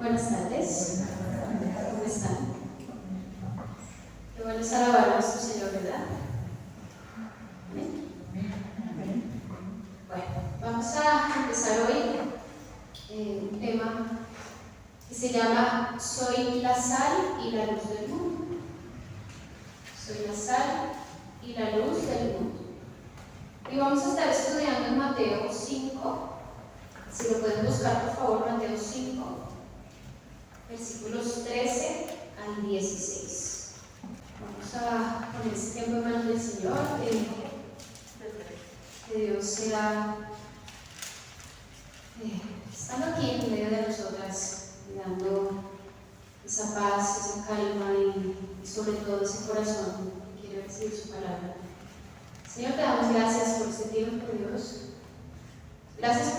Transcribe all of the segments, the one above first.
Buenas tardes. ¿Cómo están? Qué bueno es alabar a nuestro Señor, ¿verdad? Amén. Bueno, vamos a empezar hoy un tema que se llama Soy la sal y la luz del mundo. Soy la sal y la luz del mundo. Y vamos a estar estudiando en Mateo 5. Si lo pueden buscar, por favor, Mateo 5, versículos 13 al 16. Vamos a poner este tiempo en manos del Señor, que Dios sea estando aquí en medio de nosotras, dando esa paz, esa calma y sobre todo ese corazón que quiere recibir su palabra. Señor, te damos gracias por este tiempo, Dios. Gracias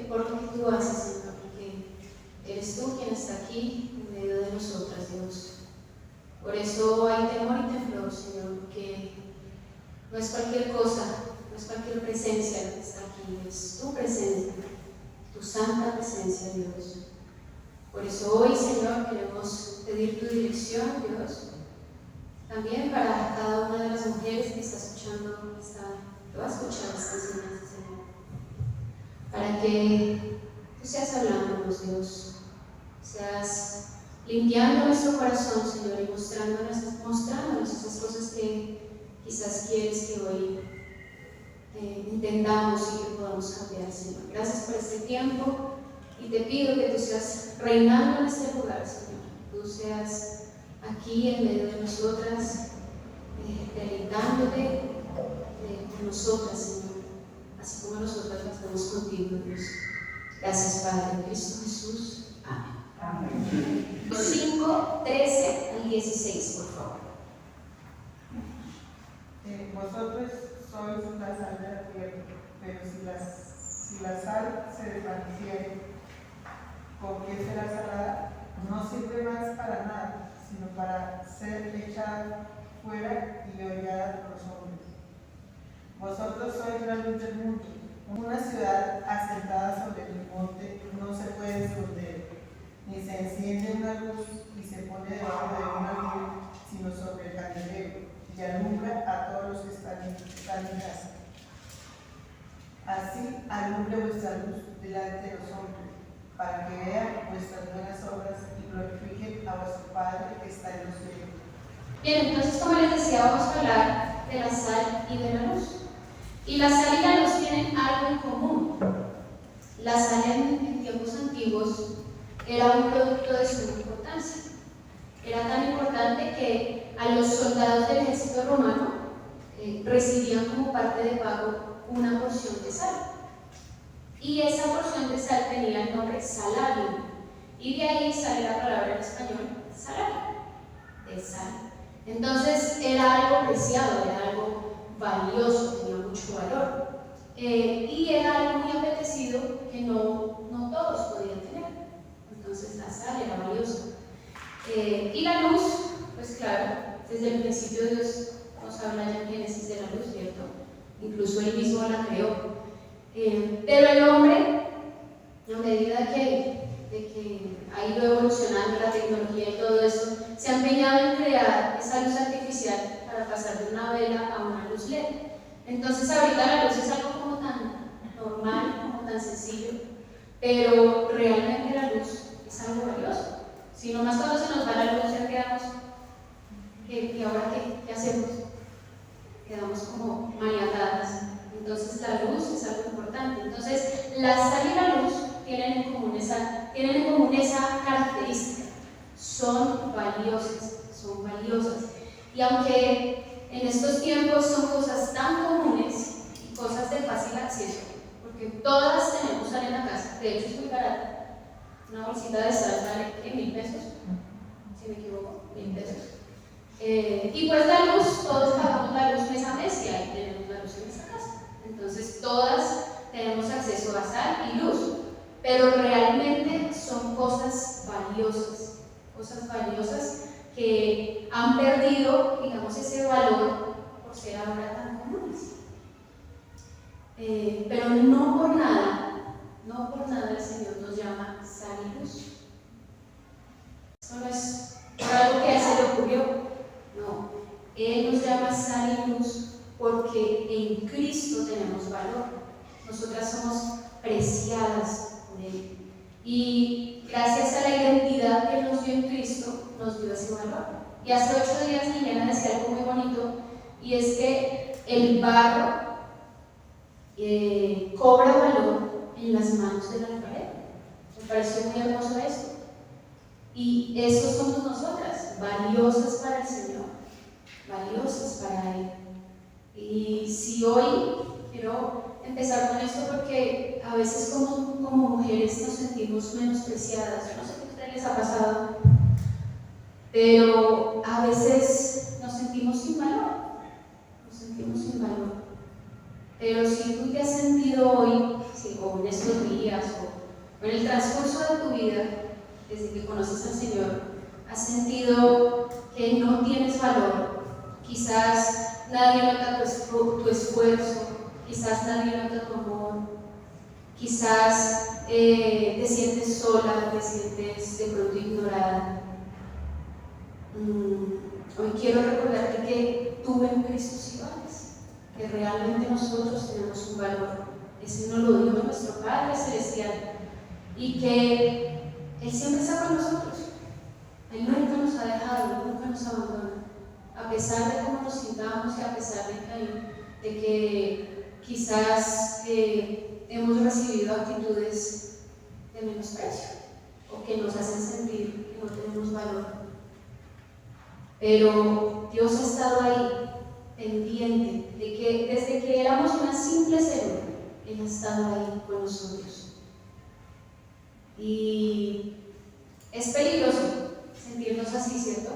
por lo que tú haces, Señor, porque eres tú quien está aquí en medio de nosotras, Dios. Por eso hay temor y temblor, Señor, porque no es cualquier cosa, no es cualquier presencia la que está aquí, es tu presencia, tu santa presencia, Dios. Por eso hoy, Señor, queremos pedir tu dirección, Dios, también para cada una de las mujeres que está escuchando, que va a escuchar esta enseñanza, Señor, para que tú seas hablándonos, Dios, seas limpiando nuestro corazón, Señor, y mostrándonos esas cosas que quizás quieres que hoy entendamos y que podamos cambiar, Señor. Gracias por este tiempo y te pido que tú seas reinando en este lugar, Señor. Tú seas aquí en medio de nosotras, deleitándote con nosotras, Señor, así como nosotras lo hacemos contigo, Dios. Gracias, Padre, en Cristo Jesús. Amén. 5, 13 al 16, por favor. Vosotros sois la sal de la tierra, pero si la sal se desvaneciere, ¿con qué será salada? No sirve más para nada, sino para ser echada fuera y hollada por los hombres. Vosotros sois la luz del mundo. Una ciudad asentada sobre el monte no se puede esconder, ni se enciende una luz y se pone debajo de un almud, sino sobre el candelero, y alumbra a todos los que están en casa. Así alumbre vuestra luz delante de los hombres, para que vean vuestras buenas obras y glorifiquen a vuestro Padre que está en los cielos. Bien, entonces, como les decía, vamos a hablar de la sal y de la luz. Y la sal y la luz tienen algo en común. La sal en tiempos antiguos era un producto de suma importancia. Era tan importante que a los soldados del ejército romano recibían como parte de pago una porción de sal. Y esa porción de sal tenía el nombre salario. Y de ahí sale la palabra en español salario, de sal. Entonces era algo preciado, era algo valioso, tenía mucho valor. Y era algo muy apetecido que no todos podían tener. Entonces la sal era valiosa. Y la luz, pues claro, desde el principio Dios nos habla ya en Génesis de la luz, ¿cierto? Incluso Él mismo la creó. Pero el hombre, a medida de que ha ido evolucionando la tecnología y todo eso, se ha empeñado en crear esa luz artificial para pasar de una vela a una luz LED. Entonces ahorita la luz es algo como tan normal, como tan sencillo, pero realmente la luz es algo valioso. Si nomás cuando se nos va la luz ya quedamos, ¿y ahora qué hacemos? Quedamos como maniatadas. Entonces la luz es algo importante. Entonces la sal y la luz tienen en común esa característica. Son valiosas. Y aunque en estos tiempos son cosas tan comunes y cosas de fácil acceso, porque todas tenemos sal en la casa, de hecho es muy barata. Una bolsita de sal vale $1,000, si me equivoco, $1,000. Y pues la luz, todos pagamos la luz mes a mes y ahí tenemos la luz en nuestra casa. Entonces todas tenemos acceso a sal y luz, pero realmente son cosas valiosas que han perdido, digamos, ese valor por ser ahora tan comunes. Pero no por nada el Señor nos llama sal y luz. Esto no es por algo que a él se le ocurrió. No. Él nos llama sal y luz porque en Cristo tenemos valor. Nosotras somos preciadas por Él. Y gracias a la identidad que Él nos dio en Cristo, nos dio ese valor. Y hace 8 días Liliana decía algo muy bonito, y es que el barro cobra valor en las manos del alfarero. Me pareció muy hermoso esto. Y eso somos nosotras, valiosas para el Señor, valiosas para Él. Y si hoy quiero empezar con esto porque a veces como mujeres nos sentimos menospreciadas. Yo no sé qué a ustedes les ha pasado, pero a veces nos sentimos sin valor, Pero si tú te has sentido hoy, o en estos días, o en el transcurso de tu vida, desde que conoces al Señor, has sentido que no tienes valor, quizás nadie nota tu esfuerzo, quizás nadie nota tu amor, quizás te sientes sola, te sientes de pronto ignorada. Hoy quiero recordarte que tú en Cristo sí vales, que realmente nosotros tenemos un valor. Ese nos lo dio nuestro Padre Celestial y que Él siempre está con nosotros. Él nunca nos ha dejado, nunca nos abandona. A pesar de cómo nos sintamos y a pesar de que quizás hemos recibido actitudes de menosprecio o que nos hacen sentir que no tenemos valor. Pero Dios ha estado ahí, pendiente, de que desde que éramos una simple célula, Él ha estado ahí con nosotros. Y es peligroso sentirnos así, ¿cierto?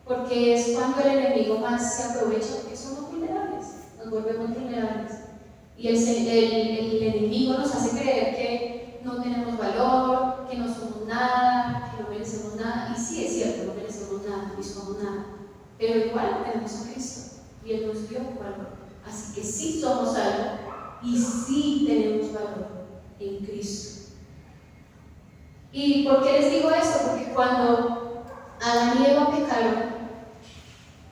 Porque es cuando el enemigo más se aprovecha, porque somos vulnerables, nos volvemos vulnerables. Y el enemigo nos hace creer que no tenemos valor, que no somos nada, que no merecemos nada. Y sí, es cierto, no merecemos nada, ni somos nada. Pero igual tenemos a Cristo y Él nos dio valor. Así que sí somos algo y sí tenemos valor en Cristo. ¿Y por qué les digo esto? Porque cuando Adán y Eva pecaron,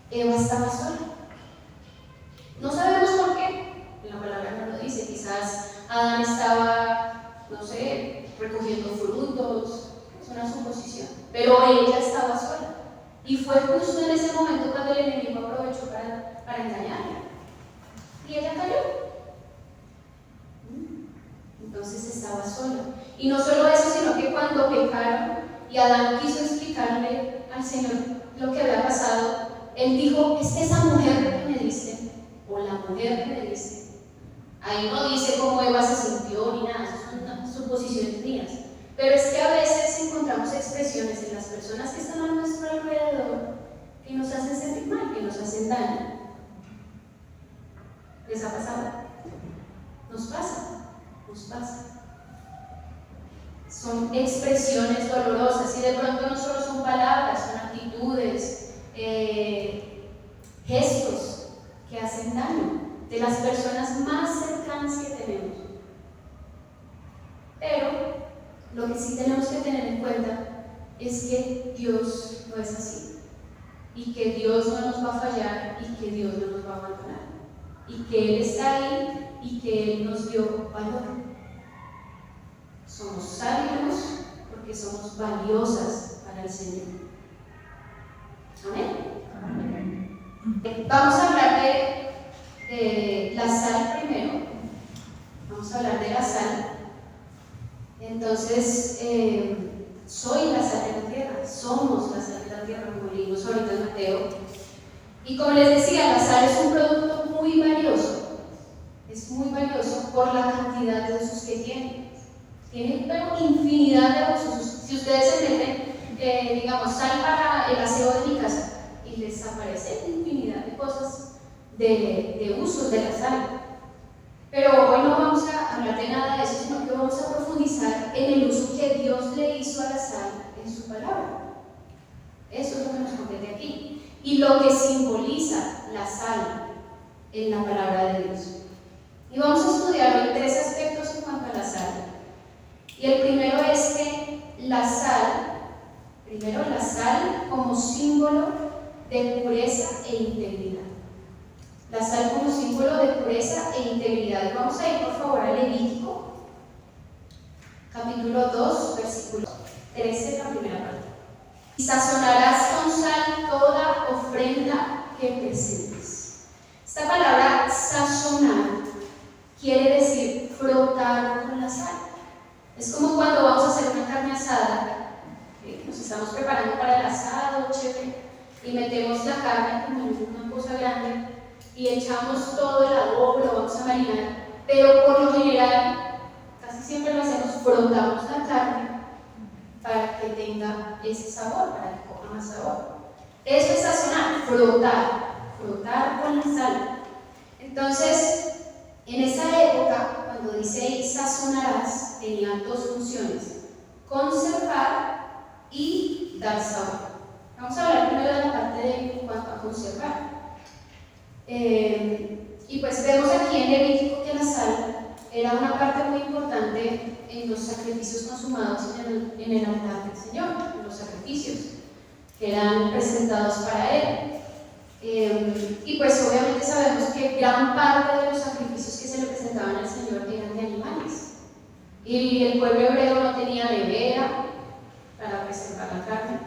Eva estaba sola. No sabemos por qué, la palabra no lo dice. Quizás Adán estaba, no sé, recogiendo frutos, es una suposición, pero ella estaba sola. Y fue justo en ese momento cuando el enemigo aprovechó para engañarla. Y ella cayó. Entonces estaba sola. Y no solo eso, sino que cuando pecaron y Adán quiso explicarle al Señor lo que había pasado, él dijo: es que esa mujer que me diste, o la mujer que me diste, ahí no dice cómo Eva se sintió ni nada, son suposiciones mías. Pero es que a veces encontramos expresiones en las personas que están a nuestro alrededor que nos hacen sentir mal, que nos hacen daño. ¿Les ha pasado? Nos pasa. Son expresiones dolorosas y de pronto no solo son palabras, son actitudes, gestos que hacen daño de las personas más cercanas que tenemos. Pero lo que sí tenemos que tener en cuenta es que Dios no es así, y que Dios no nos va a fallar, y que Dios no nos va a abandonar, y que Él está ahí, y que Él nos dio valor. Somos sabios porque somos valiosas para el Señor. Amén. Vamos a hablar de la sal primero. Vamos a hablar de la sal. Entonces, soy la sal de la tierra, somos la sal de la tierra, como leímos ahorita en Mateo. Y como les decía, la sal es un producto muy valioso. Es muy valioso por la cantidad de usos que tiene. Tiene pero infinidad de usos. Si ustedes se meten, digamos, sal para el aseo de mi casa, y les aparece infinidad de cosas, de usos de la sal. Pero hoy no vamos a hablar de nada de eso, sino que vamos a profundizar en el uso que Dios le hizo a la sal en su palabra. Eso es lo que nos compete aquí. Y lo que simboliza la sal en la palabra de Dios. Y vamos a estudiar hoy 3 aspectos en cuanto a la sal. Y el primero es que la sal, Primero, la sal como símbolo de pureza e integridad. La sal como símbolo de pureza e integridad. Vamos a ir por favor a Levítico, capítulo 2, versículo 13, la primera parte. Y sazonarás con sal toda ofrenda que presentes. Esta palabra sazonar quiere decir frotar con la sal. Es como cuando vamos a hacer una carne asada, nos estamos preparando para el asado, chévere, y metemos la carne como en una cosa grande y echamos todo el adobo, lo vamos a marinar, pero por lo general, casi siempre lo hacemos, frotamos la carne para que tenga ese sabor, para que coja más sabor. Eso es sazonar, frotar con la sal. Entonces, en esa época, cuando dice y sazonarás, tenía dos funciones: conservar y dar sabor. Vamos a hablar primero de la parte de en cuanto a conservar. Y pues vemos aquí en Levítico que la sal era una parte muy importante en los sacrificios consumados en el altar del Señor, en los sacrificios que eran presentados para Él. Y pues obviamente sabemos que gran parte de los sacrificios que se le presentaban al Señor eran de animales. Y el pueblo hebreo no tenía nevera para preservar la carne.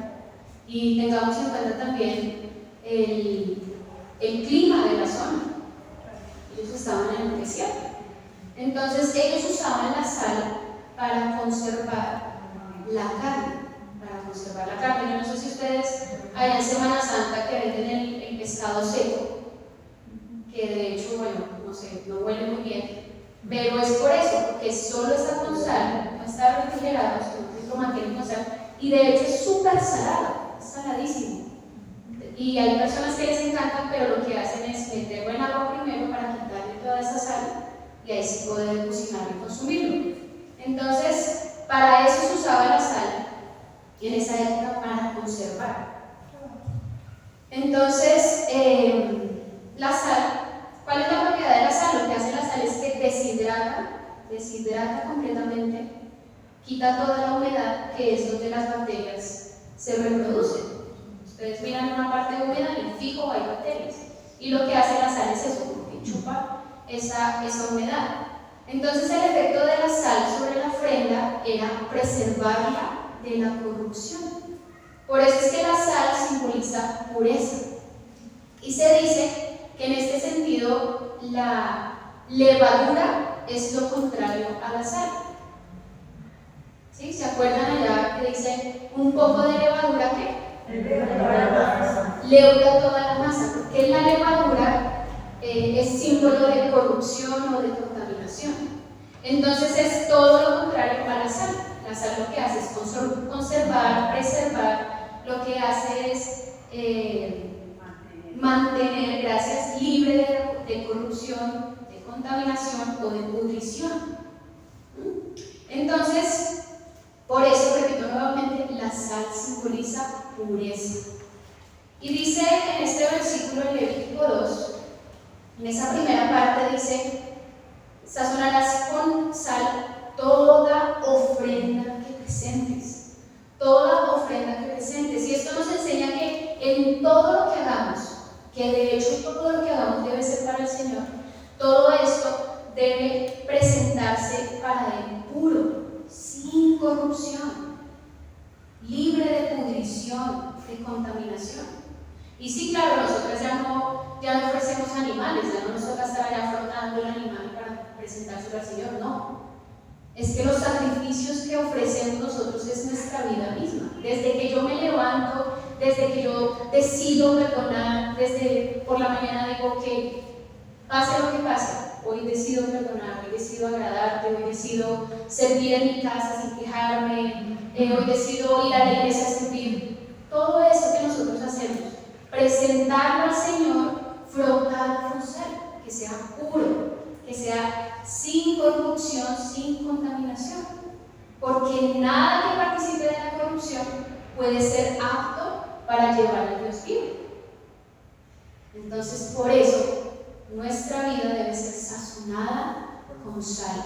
Y tengamos en cuenta también el clima de la zona. Ellos estaban en el desierto. Entonces ellos usaban la sal para conservar la carne. Yo no sé si ustedes allá en Semana Santa que venden el pescado seco, que de hecho, bueno, no sé, no huele muy bien, pero es por eso, porque solo está con sal, no está refrigerado, sino que lo mantienen con sal, y de hecho es súper salado, es saladísimo. Y hay personas que les encantan, pero lo que hacen es meterlo en agua primero para quitarle toda esa sal y ahí sí poder cocinarlo y consumirlo. Entonces, para eso se usaba la sal y en esa época para conservar. Entonces, la sal, ¿cuál es la propiedad de la sal? Lo que hace la sal es que deshidrata completamente, quita toda la humedad, que es donde las bacterias se reproducen. Ustedes miran una parte húmeda y fijo hay bacterias. Y lo que hace la sal es eso, como que chupa esa humedad. Entonces el efecto de la sal sobre la ofrenda era preservarla de la corrupción. Por eso es que la sal simboliza pureza. Y se dice que en este sentido la levadura es lo contrario a la sal. ¿Sí? ¿Se acuerdan allá que dice un poco de levadura que leuda toda la masa? Porque la levadura es símbolo de corrupción o de contaminación. Entonces es todo lo contrario a la sal. La sal lo que hace es conservar, preservar, lo que hace es mantener, gracias, libre de corrupción, de contaminación o de pudrición. Entonces, por eso, repito nuevamente, la sal simboliza pureza. Y dice en este versículo en Levítico 2, en esa primera parte dice: sazonarás con sal toda ofrenda que presentes. Toda ofrenda que presentes. Y esto nos enseña que en todo lo que hagamos, que de hecho todo lo que hagamos debe ser para el Señor, todo esto debe presentarse para Él puro, sin corrupción, libre de pudrición, de contaminación. Y sí, claro, nosotros ya no ofrecemos animales, ya no nos toca estar allá frotando el animal para presentárselo al Señor, no. Es que los sacrificios que ofrecemos nosotros es nuestra vida misma. Desde que yo me levanto, desde que yo decido perdonar, desde por la mañana digo que pase lo que pase, hoy decido perdonar, hoy decido agradarte, hoy decido servir en mi casa sin quejarme, hoy decido ir a la iglesia a servir. Todo eso que nosotros hacemos, presentarlo al Señor, frotarlo con sal, que sea puro, que sea sin corrupción, sin contaminación, porque nada que participe de la corrupción puede ser apto para llevar a Dios vivo. Entonces, por eso, nuestra vida debe ser sazonada con sal.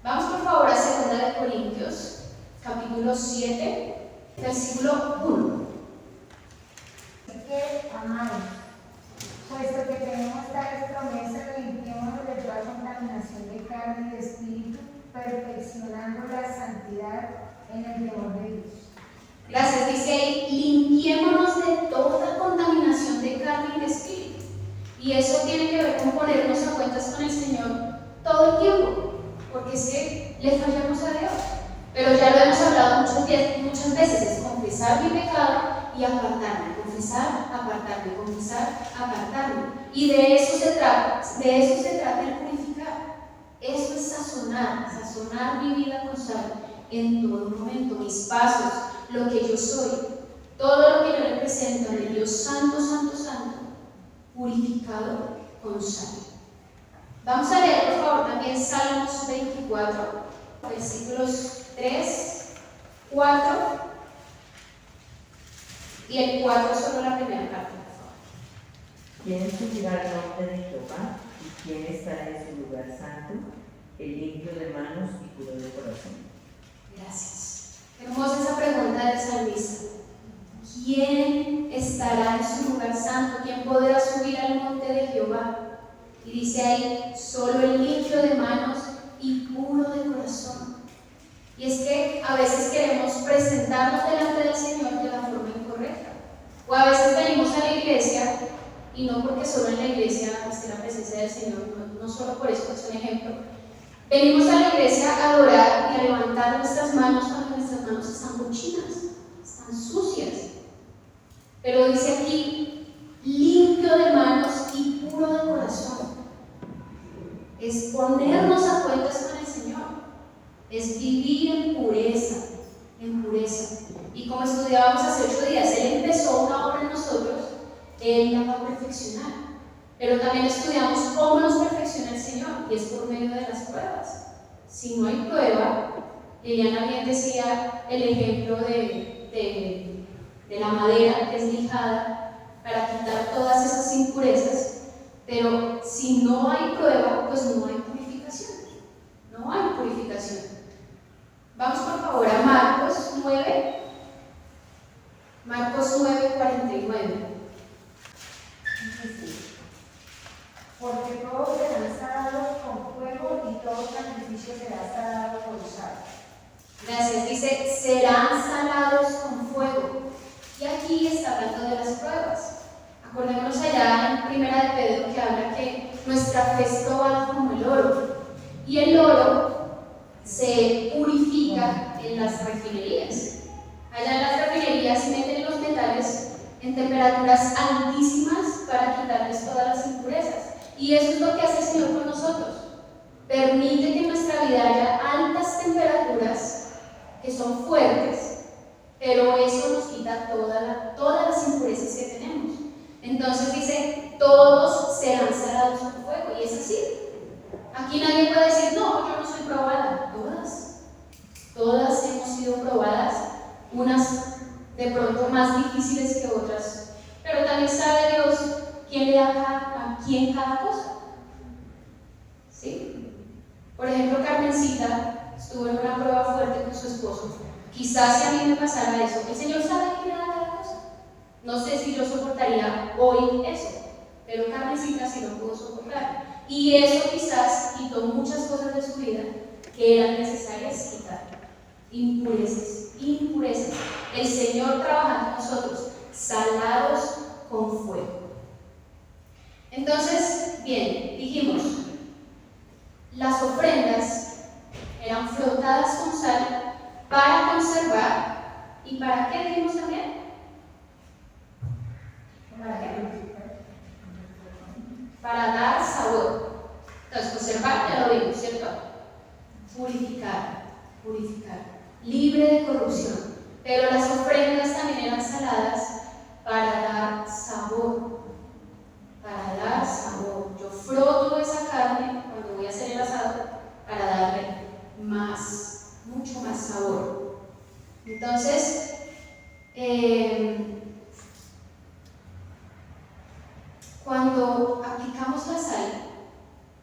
Vamos por favor a 2 Corintios, capítulo 7, versículo 1. Que amados, puesto que tenemos tales promesas, limpiémonos de toda contaminación de carne y de espíritu, perfeccionando la santidad en el temor de Dios. Gracias, dice ahí, limpiémonos de toda contaminación de carne y de espíritu. Y eso tiene que ver con ponernos a cuentas con el Señor todo el tiempo, porque es que le fallamos a Dios. Pero ya lo hemos hablado muchas veces, es confesar mi pecado y apartarme, confesar, apartarme, confesar, apartarme. Y de eso se trata el purificar. Eso es sazonar mi vida con sal en todo momento, mis pasos, lo que yo soy, todo lo que yo represento de Dios santo, santo, santo, purificado con sal. Vamos a leer, por favor, también Salmos 24, versículos 3, 4 y el 4 solo la primera parte, por favor. ¿Quién subirá al monte de Jehová y quién estará en su lugar santo? El limpio de manos y puro de corazón. Gracias. Hermosa esa pregunta del salmista. ¿Quién estará en su lugar santo? ¿Quién podrá subir al monte de Jehová? Y dice ahí, solo el limpio de manos y puro de corazón. Y es que a veces queremos presentarnos delante del Señor de la forma incorrecta. O a veces venimos a la iglesia, y no porque solo en la iglesia esté la presencia del Señor, no solo por eso, es un ejemplo. Venimos a la iglesia a adorar y a levantar nuestras manos cuando nuestras manos están cochinas, están sucias. Pero dice aquí, limpio de manos y puro de corazón. Es ponernos a cuentas con el Señor. Es vivir en pureza, en pureza. Y como estudiábamos hace 8 días, Él empezó una obra en nosotros, Él la va a perfeccionar. Pero también estudiamos cómo nos perfecciona el Señor, y es por medio de las pruebas. Si no hay prueba, Liliana bien decía el ejemplo de la madera que es lijada para quitar todas esas impurezas, pero si no hay prueba, pues no hay purificación. No hay purificación. Vamos por favor a Marcos 9. Marcos 9, 49. Porque todos serán salados con fuego y todo sacrificio será salado con sal. Gracias. Dice, serán salados con fuego. Y aquí está hablando de las pruebas. Acordémonos allá en 1 de Pedro que habla que nuestra fe es probada como el oro. Y el oro se purifica en las refinerías. Allá en las refinerías meten los metales en temperaturas altísimas para quitarles todas las impurezas. Y eso es lo que hace el Señor con nosotros. Permite que en nuestra vida haya altas temperaturas que son fuertes, pero eso nos quita todas las impurezas que tenemos. Entonces dice, todos serán salados con fuego, y es así. Aquí nadie puede decir, no, yo no soy probada. Todas hemos sido probadas, unas de pronto más difíciles que otras, pero también sabe Dios quién le da a quién cada cosa. ¿Sí? Por ejemplo, Carmencita estuvo en una prueba fuerte con su esposo. Quizás si a mí me pasara eso, el Señor sabe quién le da cada cosa. No sé si yo soportaría hoy eso, pero Carmencita sí lo pudo soportar. Y eso quizás quitó muchas cosas de su vida que eran necesarias quitar. Impurezas. El Señor trabajando en nosotros, salados con fuego. Entonces, bien, dijimos, las ofrendas eran frotadas con sal para conservar. ¿Y para qué dijimos también? ¿Para qué? Para dar sabor. Entonces, conservar ya lo vimos, ¿cierto? Purificar. Libre de corrupción. Pero las ofrendas también eran saladas para dar sabor. Yo froto esa carne cuando voy a hacer el asado para darle mucho más sabor. Entonces, cuando aplicamos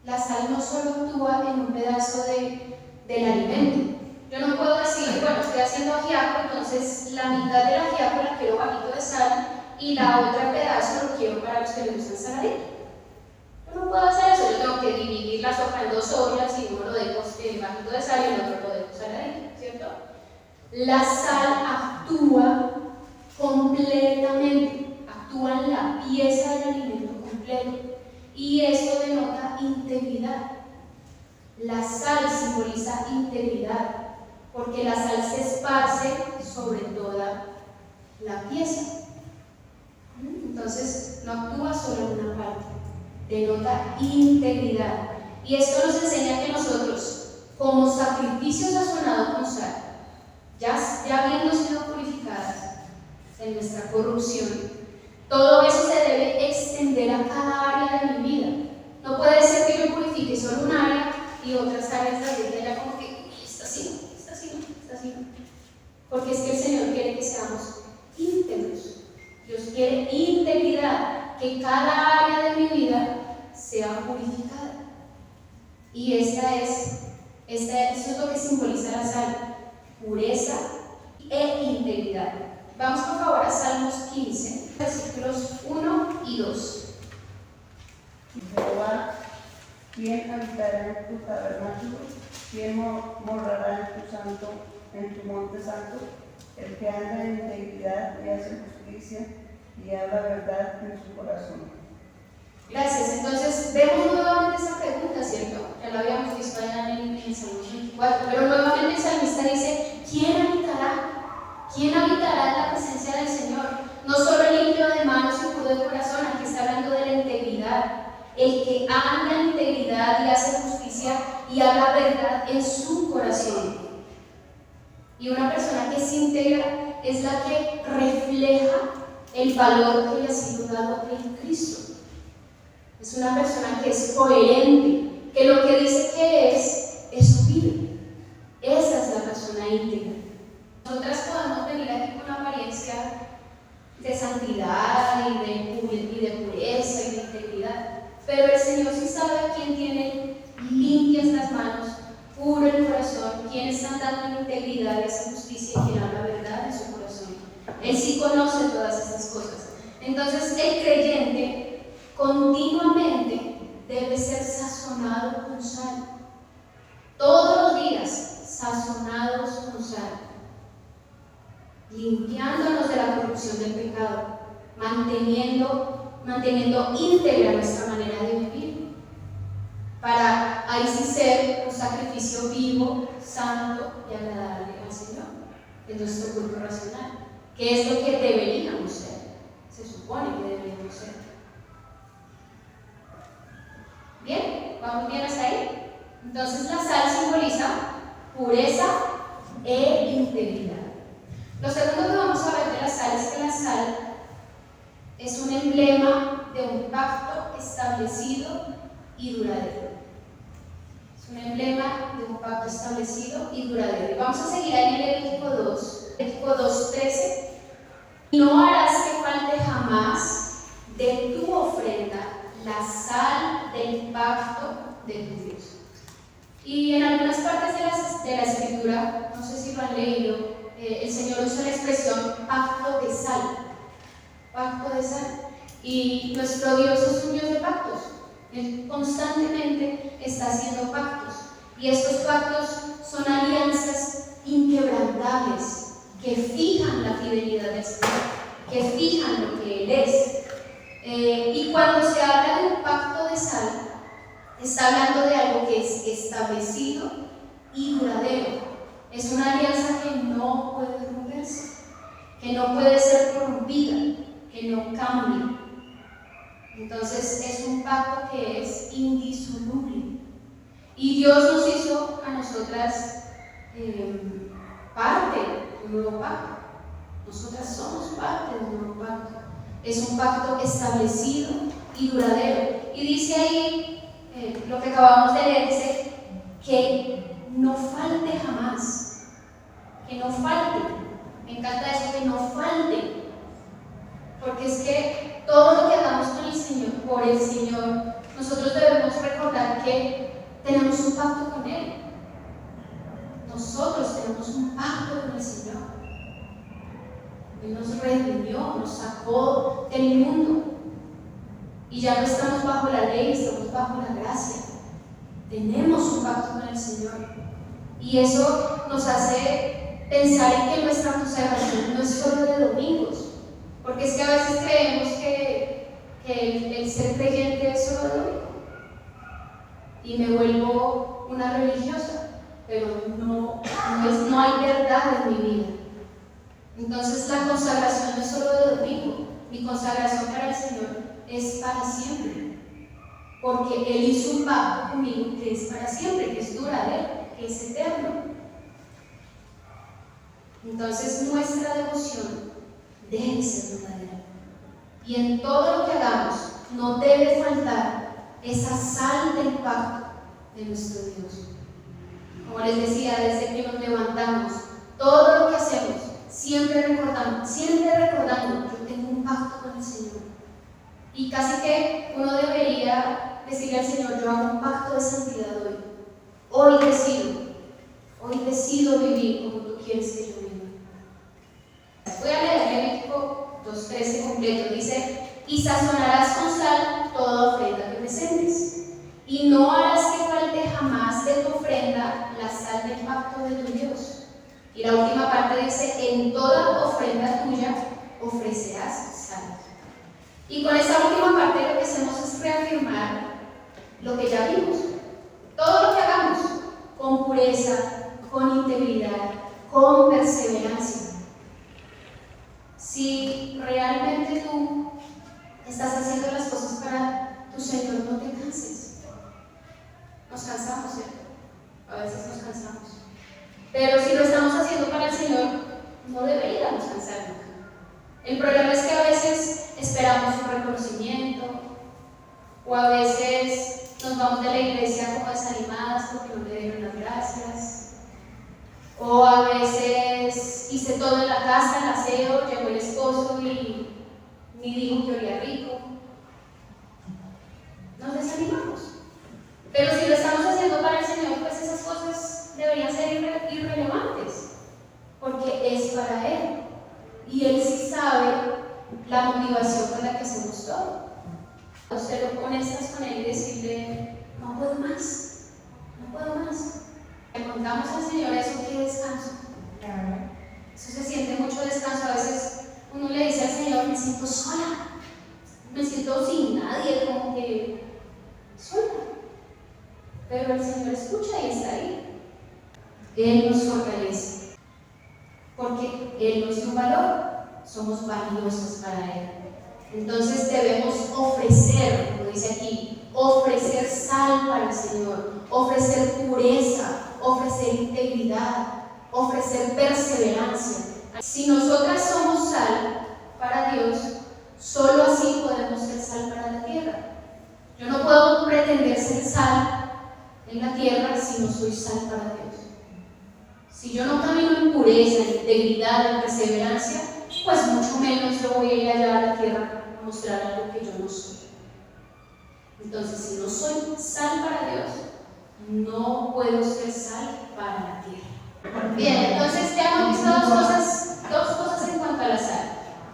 la sal no solo actúa en un pedazo del alimento. Yo no puedo decir, bueno, estoy haciendo haciendo ajiaco, entonces la mitad del ajiaco la quiero bajito de sal y la otra pedazo lo quiero para los que les gusta saladito. Yo no puedo hacer eso, yo tengo que dividir la sopa en 2 ollas y uno lo dejo bajito de sal y el otro lo dejo saladito, ¿cierto? La sal actúa completamente, actúa en la pieza del alimento completo y eso denota integridad. La sal simboliza integridad porque la sal se esparce sobre toda la pieza. Entonces no actúa solo en una parte, denota integridad. Y esto nos enseña que nosotros, como sacrificio sazonado con sal, ya habiendo sido purificadas de nuestra corrupción, todo eso se debe extender a cada área de mi vida. No puede ser que yo purifique solo un área y otras áreas de la vida ya como que está así, está así, está así. Porque es que el Señor quiere que seamos íntegros. Dios quiere integridad, que cada área de mi vida sea purificada. Y eso es lo que simboliza la sal, pureza e integridad. Vamos por favor a Salmos 15, versículos 1 y 2. Jehová, ¿quién habitará en tu tabernáculo? ¿Quién morará en tu monte santo? El que anda en integridad y hace justicia y habla verdad en su corazón. Gracias. Entonces, vemos nuevamente esa pregunta, ¿cierto? Ya lo habíamos visto allá en Salmos 24, pero nuevamente el salmista dice, ¿quién habitará? ¿Quién habitará en la presencia del Señor? No solo el limpio de manos y puro de corazón, aquí está hablando de la integridad. El que anda en integridad y hace justicia y habla verdad en su corazón. Y una persona que es íntegra es la que refleja el valor que le ha sido dado en Cristo. Es una persona que es coherente, que lo que dice que es, eso vive. Esa es la persona íntegra. Nosotras podemos venir aquí con una apariencia de santidad y de pureza y de integridad, pero el Señor sí sabe a quién tiene limpias las manos, puro el corazón, quién está andando en integridad y hace justicia y quien habla verdad en su corazón. Él sí conoce todas estas cosas. Entonces el creyente continuamente debe ser sazonado con sal. Todos los días sazonados con sal, limpiándonos de la corrupción del pecado, manteniendo íntegra nuestra manera de vivir, para ahí sí ser un sacrificio vivo, santo y agradable al Señor. Es nuestro culto racional, que es lo que deberíamos ser, se supone que deberíamos ser. Bien, ¿vamos bien hasta ahí? Entonces la sal simboliza pureza e integridad. Lo segundo que vamos a ver de la sal es que la sal es un emblema de un pacto establecido y duradero. Es un emblema de un pacto establecido y duradero. Y vamos a seguir ahí en Levítico 2, Levítico 2:13. No harás que falte jamás de tu ofrenda la sal del pacto de tu Dios. Y en algunas partes de la escritura, no sé si lo han leído, el Señor usa la expresión pacto de sal. Pacto de sal. Y nuestro Dios es un Dios de pactos. Él constantemente está haciendo pactos. Y estos pactos son alianzas inquebrantables que fijan la fidelidad del Señor, que fijan lo que Él es. Y cuando se habla de un pacto de sal, está hablando de algo que es establecido y duradero. Es una alianza que no puede romperse, que no puede ser corrompida, que no cambia. Entonces es un pacto que es indisoluble. Y Dios nos hizo a nosotras parte de un nuevo pacto. Nosotras somos parte de un nuevo pacto. Es un pacto establecido y duradero. Y dice ahí, lo que acabamos de leer, dice que no falte jamás, que no falte. Me encanta eso, que no falte, porque es que todo lo que hagamos con el Señor, por el Señor, nosotros debemos recordar que tenemos un pacto con Él. nosotros tenemos un pacto con el Señor. Él nos redimió, nos sacó del mundo. Y ya no estamos bajo la ley, estamos bajo la gracia. Tenemos un pacto con el Señor. Y eso nos hace pensar en que nuestra consagración no es solo de domingos. Porque es que a veces creemos que el ser creyente es solo de domingo. Y me vuelvo una religiosa, pero no hay verdad en mi vida. Entonces la consagración no es solo de domingo. Mi consagración para el Señor es para siempre, porque Él hizo un pacto conmigo que es para siempre, que es duradero, que es eterno. Entonces nuestra devoción debe ser verdadera, y en todo lo que hagamos no debe faltar esa sal del pacto de nuestro Dios. Como les decía, desde que nos levantamos, todo lo que hacemos, siempre recordando, yo tengo un pacto con el Señor. Y casi que uno debería decirle al Señor: yo hago un pacto de santidad hoy. Hoy decido vivir como tú quieres que yo viva. Voy a leer Levítico 2:13 completo. Dice: y sazonarás con sal toda ofrenda que presentes, y no harás que falte jamás de tu ofrenda la sal del pacto de tu Dios. Y la última parte dice: en toda ofrenda tuya ofrecerás sal. Y con esta última parte lo que hacemos es reafirmar lo que ya vimos. Todo lo que hagamos con pureza, con integridad, con perseverancia. Si realmente tú estás haciendo las cosas para tu Señor, no te canses. Nos cansamos, ¿cierto? A veces nos cansamos. Pero si lo estamos haciendo para el Señor, no deberíamos cansarnos. El problema es que a veces esperamos un reconocimiento, o a veces nos vamos de la iglesia como desanimadas porque no le dieron las gracias, o a veces hice todo en la casa, el aseo, llegó el esposo y ni dijo que olía rico. Nos desanimamos. Pero si lo estamos haciendo para el Señor, pues esas cosas deberían ser irrelevantes, porque es para Él. Y Él sí sabe la motivación con la que hacemos todo. Usted lo honestas con Él y decirle: no puedo más, no puedo más. Le contamos al Señor eso, que descanso. Eso se siente mucho descanso. A veces uno le dice al Señor: me siento sola, me siento sin nadie, como que sola. Pero el Señor escucha y está ahí. Él nos fortalece, porque Él nos dio un valor, somos valiosos para Él. Entonces debemos ofrecer, como dice aquí, ofrecer sal para el Señor, ofrecer pureza, ofrecer integridad, ofrecer perseverancia. Si nosotras somos sal para Dios, solo así podemos ser sal para la tierra. Yo no puedo pretender ser sal en la tierra si no soy sal para Dios. Si yo no camino en pureza, en integridad, en perseverancia, pues mucho menos yo voy a ir allá a la tierra a mostrar algo que yo no soy. Entonces, si no soy sal para Dios, no puedo ser sal para la tierra. Bien, entonces ya hemos visto dos cosas en cuanto a la sal.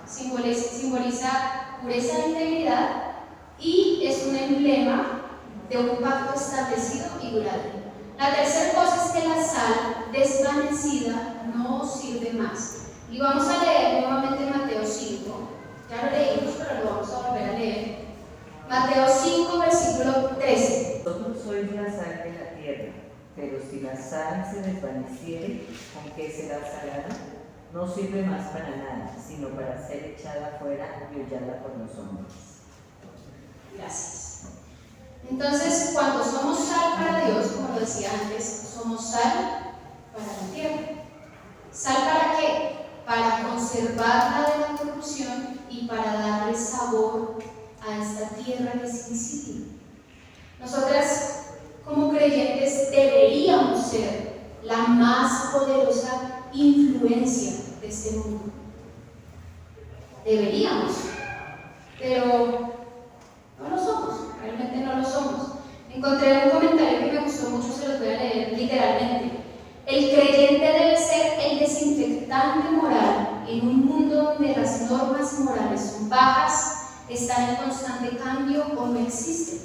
Simboliza pureza e integridad, y es un emblema de un pacto establecido y duradero. La tercera cosa es que la sal desvanecida no sirve más. Y vamos a leer nuevamente Mateo 5. Ya lo leímos, pero lo vamos a volver a leer. Mateo 5, versículo 13. Vosotros sois la sal de la tierra, pero si la sal se desvaneciere, ¿con qué será salada? No sirve más para nada, sino para ser echada fuera y hollada por los hombres. Gracias. Entonces, cuando somos sal para Dios, como lo decía antes, somos sal para la tierra. ¿Sal para qué? Para conservarla de la corrupción y para darle sabor a esta tierra que es invisible. Nosotras, como creyentes, deberíamos ser la más poderosa influencia de este mundo. Deberíamos, pero no lo somos, realmente no lo somos. Encontré un comentario que me gustó mucho, se los voy a leer literalmente. El creyente cambio o no existe.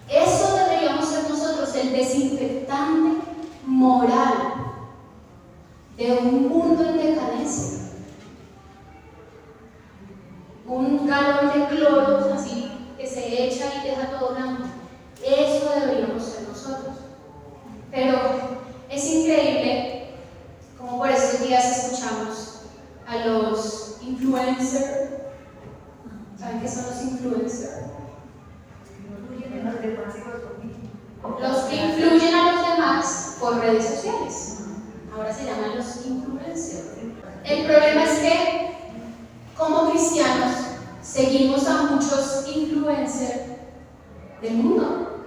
Eso deberíamos ser nosotros, el desinfectante moral de un mundo en decadencia. Un galón de cloro así que se echa y deja todo blanco. Eso deberíamos ser nosotros. Pero es increíble como por estos días escuchamos a los influencers. ¿Saben qué son los influencers? Los que influyen a los demás por redes sociales. Ahora se llaman los influencers. El problema es que, como cristianos, seguimos a muchos influencers del mundo,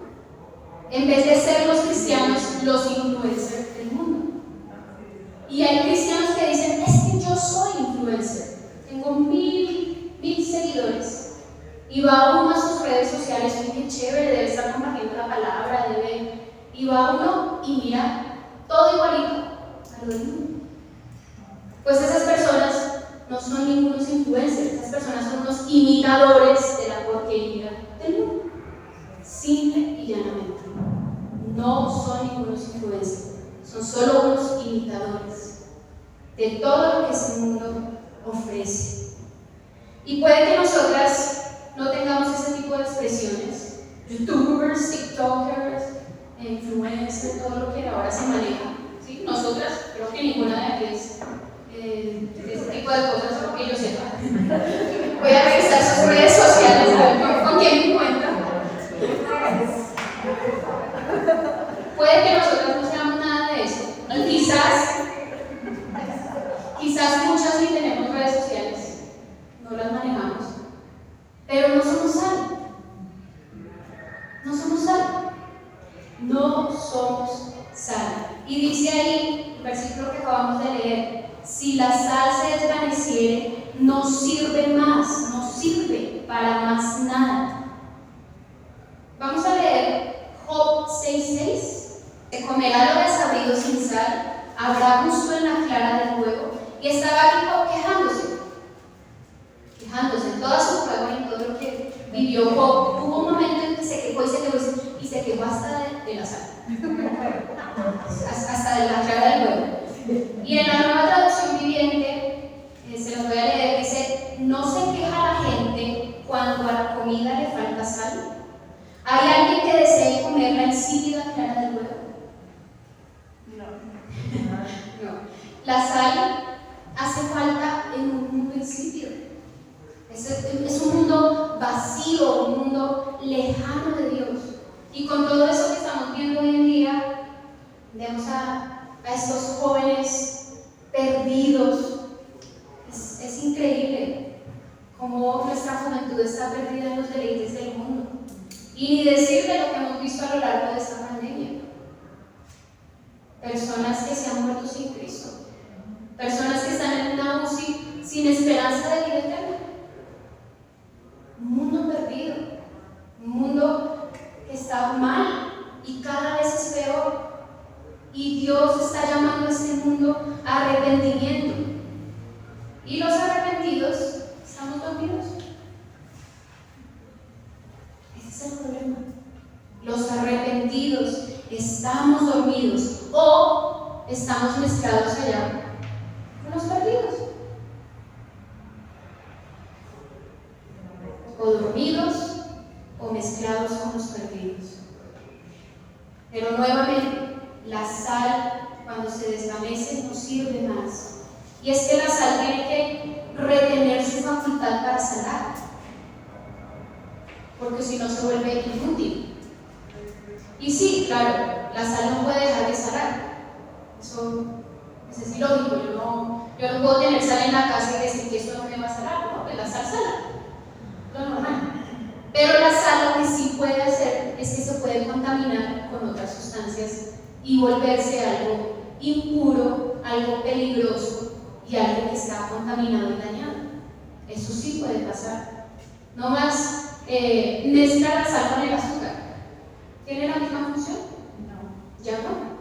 en vez de ser los cristianos los influencers del mundo. Y hay cristianos que dicen, es que yo soy influencer, tengo 1000 seguidores. Y va uno a sus redes sociales, qué chévere, debe estar compartiendo la palabra, y va uno y mira todo igualito a lo del mundo. Pues esas personas no son ningunos influencers, esas personas son unos imitadores de la porquería del mundo. Simple y llanamente. No son ningunos influencers, son solo unos imitadores de todo lo que ese mundo ofrece. Y puede que nosotras no tengamos ese tipo de expresiones, youtubers, tiktokers, influencers, todo lo que ahora se maneja, ¿sí? Nosotras, creo que ninguna de aquí es de ese tipo de cosas, lo que yo sepa. Voy a revisar sus redes sociales a ver con quién me encuentro. Puede que nosotras no seamos nada de eso, y quizás muchas sí tenemos redes sociales, no las manejamos. Pero no somos sal. No somos sal. No somos sal. Y dice ahí, el versículo que acabamos de leer, si la sal se desvaneciere, no sirve más, no sirve para más nada. Vamos a leer Job 6:6. Se comerá lo desabrido sin sal, habrá gusto en la clara del huevo. Y estaba aquí quejándose en toda su prueba y en todo lo que vivió Job. Hubo un momento en que se quejó y se quejó hasta de la sal, hasta de la clara del huevo. Y en la Nueva Traducción Viviente, se los voy a leer, dice, no se queja la gente cuando a la comida le falta sal. ¿Hay alguien que desee comer la insípida clara del huevo? No. La sal hace falta en un mundo insípido. Es un mundo vacío, un mundo lejano de Dios. Y con todo eso que estamos viendo hoy en día, vemos a estos jóvenes perdidos. Es increíble cómo nuestra juventud está perdida en los deleites del mundo. Y ni decir de lo que hemos visto a lo largo de esta pandemia. Personas que se han muerto sin Cristo. Personas que están en una UCI sin esperanza de vida eterna. Un mundo perdido, un mundo que está mal y cada vez es peor. Y Dios está llamando a este mundo a arrepentimiento. Y los arrepentidos estamos dormidos. Ese es el problema. Los arrepentidos estamos dormidos o estamos mezclados allá con los perdidos. O dormidos o mezclados con los perdidos. Pero nuevamente, la sal cuando se desvanece no sirve más. Y es que la sal tiene que retener su facultad para salar, porque si no se vuelve inútil. Y sí, claro, la sal no puede dejar de salar. Eso es ilógico. Yo no puedo tener sal en la casa y decir que esto no me va a salar. No, pues la sal sala. Lo normal. Pero la sal lo que sí puede hacer es que se puede contaminar con otras sustancias y volverse algo impuro, algo peligroso y algo que está contaminado y dañado. Eso sí puede pasar. No más mezclar la sal con el azúcar. ¿Tiene la misma función? No. Ya no.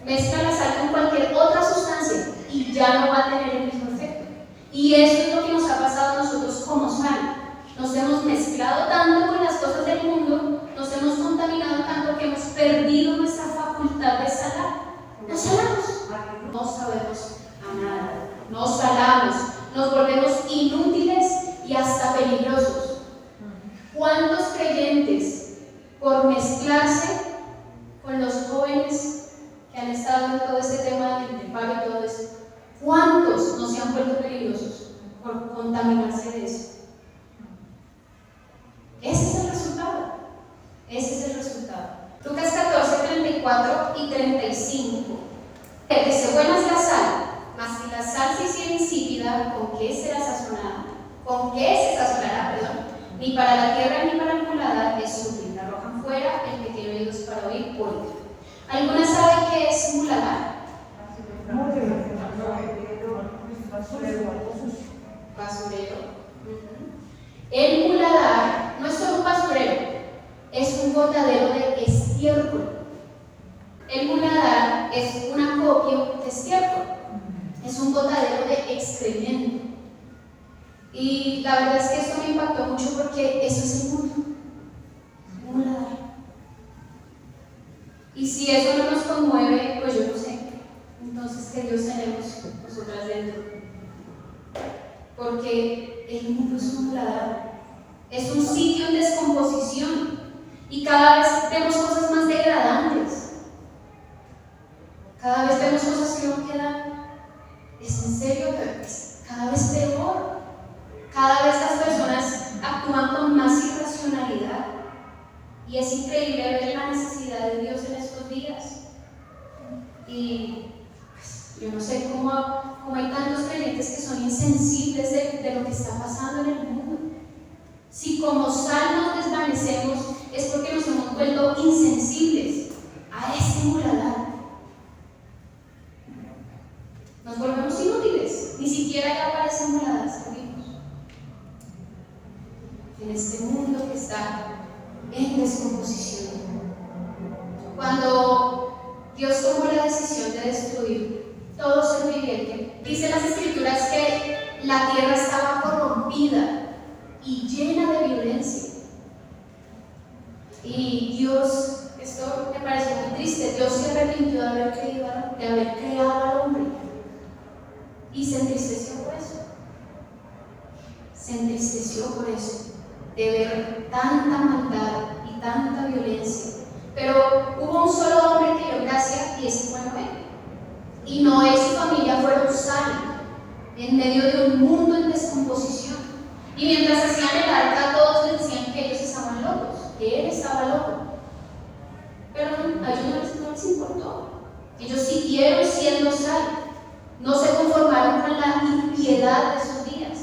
Mezcla la sal con cualquier otra sustancia y ya no va a tener el mismo efecto. Y eso es lo que nos ha pasado a nosotros como sal. Nos mezclado tanto con las cosas del mundo, nos hemos contaminado tanto que hemos perdido nuestra facultad de salar. No salamos, no sabemos a nada, no salamos, nos volvemos inútiles y hasta peligrosos. ¿Cuántos creyentes, por mezclarse con los jóvenes que han estado en todo este tema del paro y todo eso, cuántos no se han vuelto peligrosos por contaminarse de eso? Ese es el resultado. Ese es el resultado. Lucas 14, 34 y 35. Que se buena es la sal, mas si la sal se hiciera insípida, ¿con qué será sazonada? ¿Con qué se sazonará, perdón? Ni para la tierra ni para el muladar es útil. La arrojan fuera, el que tiene oídos para oír, oiga. ¿Alguna sabe qué es muladar? Basurero. El muladar no es solo un basurero, es un botadero de estiércol. El muladar es un acopio de estiércol, es un botadero de excremento. Y la verdad es que esto me impactó mucho porque eso es el mundo, un muladar. Y si eso no nos conmueve, pues yo no sé. Entonces, ¿qué Dios tenemos nosotras dentro? Porque el mundo es un muladar, es un sitio en descomposición y cada vez vemos cosas más degradantes, cada vez vemos cosas que no quedan, es en serio, es cada vez peor, cada vez las personas actúan con más irracionalidad y es increíble ver la necesidad de Dios en estos días. Y yo no sé cómo hay tantos creyentes que son insensibles de lo que está pasando en el mundo. Si como sal nos desvanecemos, es porque nos hemos vuelto insensibles a ese muladar. Nos volvemos inútiles, ni siquiera ya parecen muladas, amigos. En este mundo que está en descomposición. Cuando Dios tomó la decisión de destruir todo ser viviente, dice las Escrituras que la tierra estaba corrompida y llena de violencia. Y Dios, esto me pareció muy triste, Dios se arrepintió de haber creado al hombre y se entristeció por eso. Se entristeció por eso, de ver tanta maldad y tanta violencia. Pero hubo un solo hombre que dio gracia y ese fue Noé. Y Noé y su familia fueron sal en medio de un mundo en descomposición. Y mientras hacían el arca, todos les decían que ellos estaban locos, que él estaba loco. Pero a ellos no les importó. Ellos siguieron siendo sal. No se conformaron con la impiedad de sus días.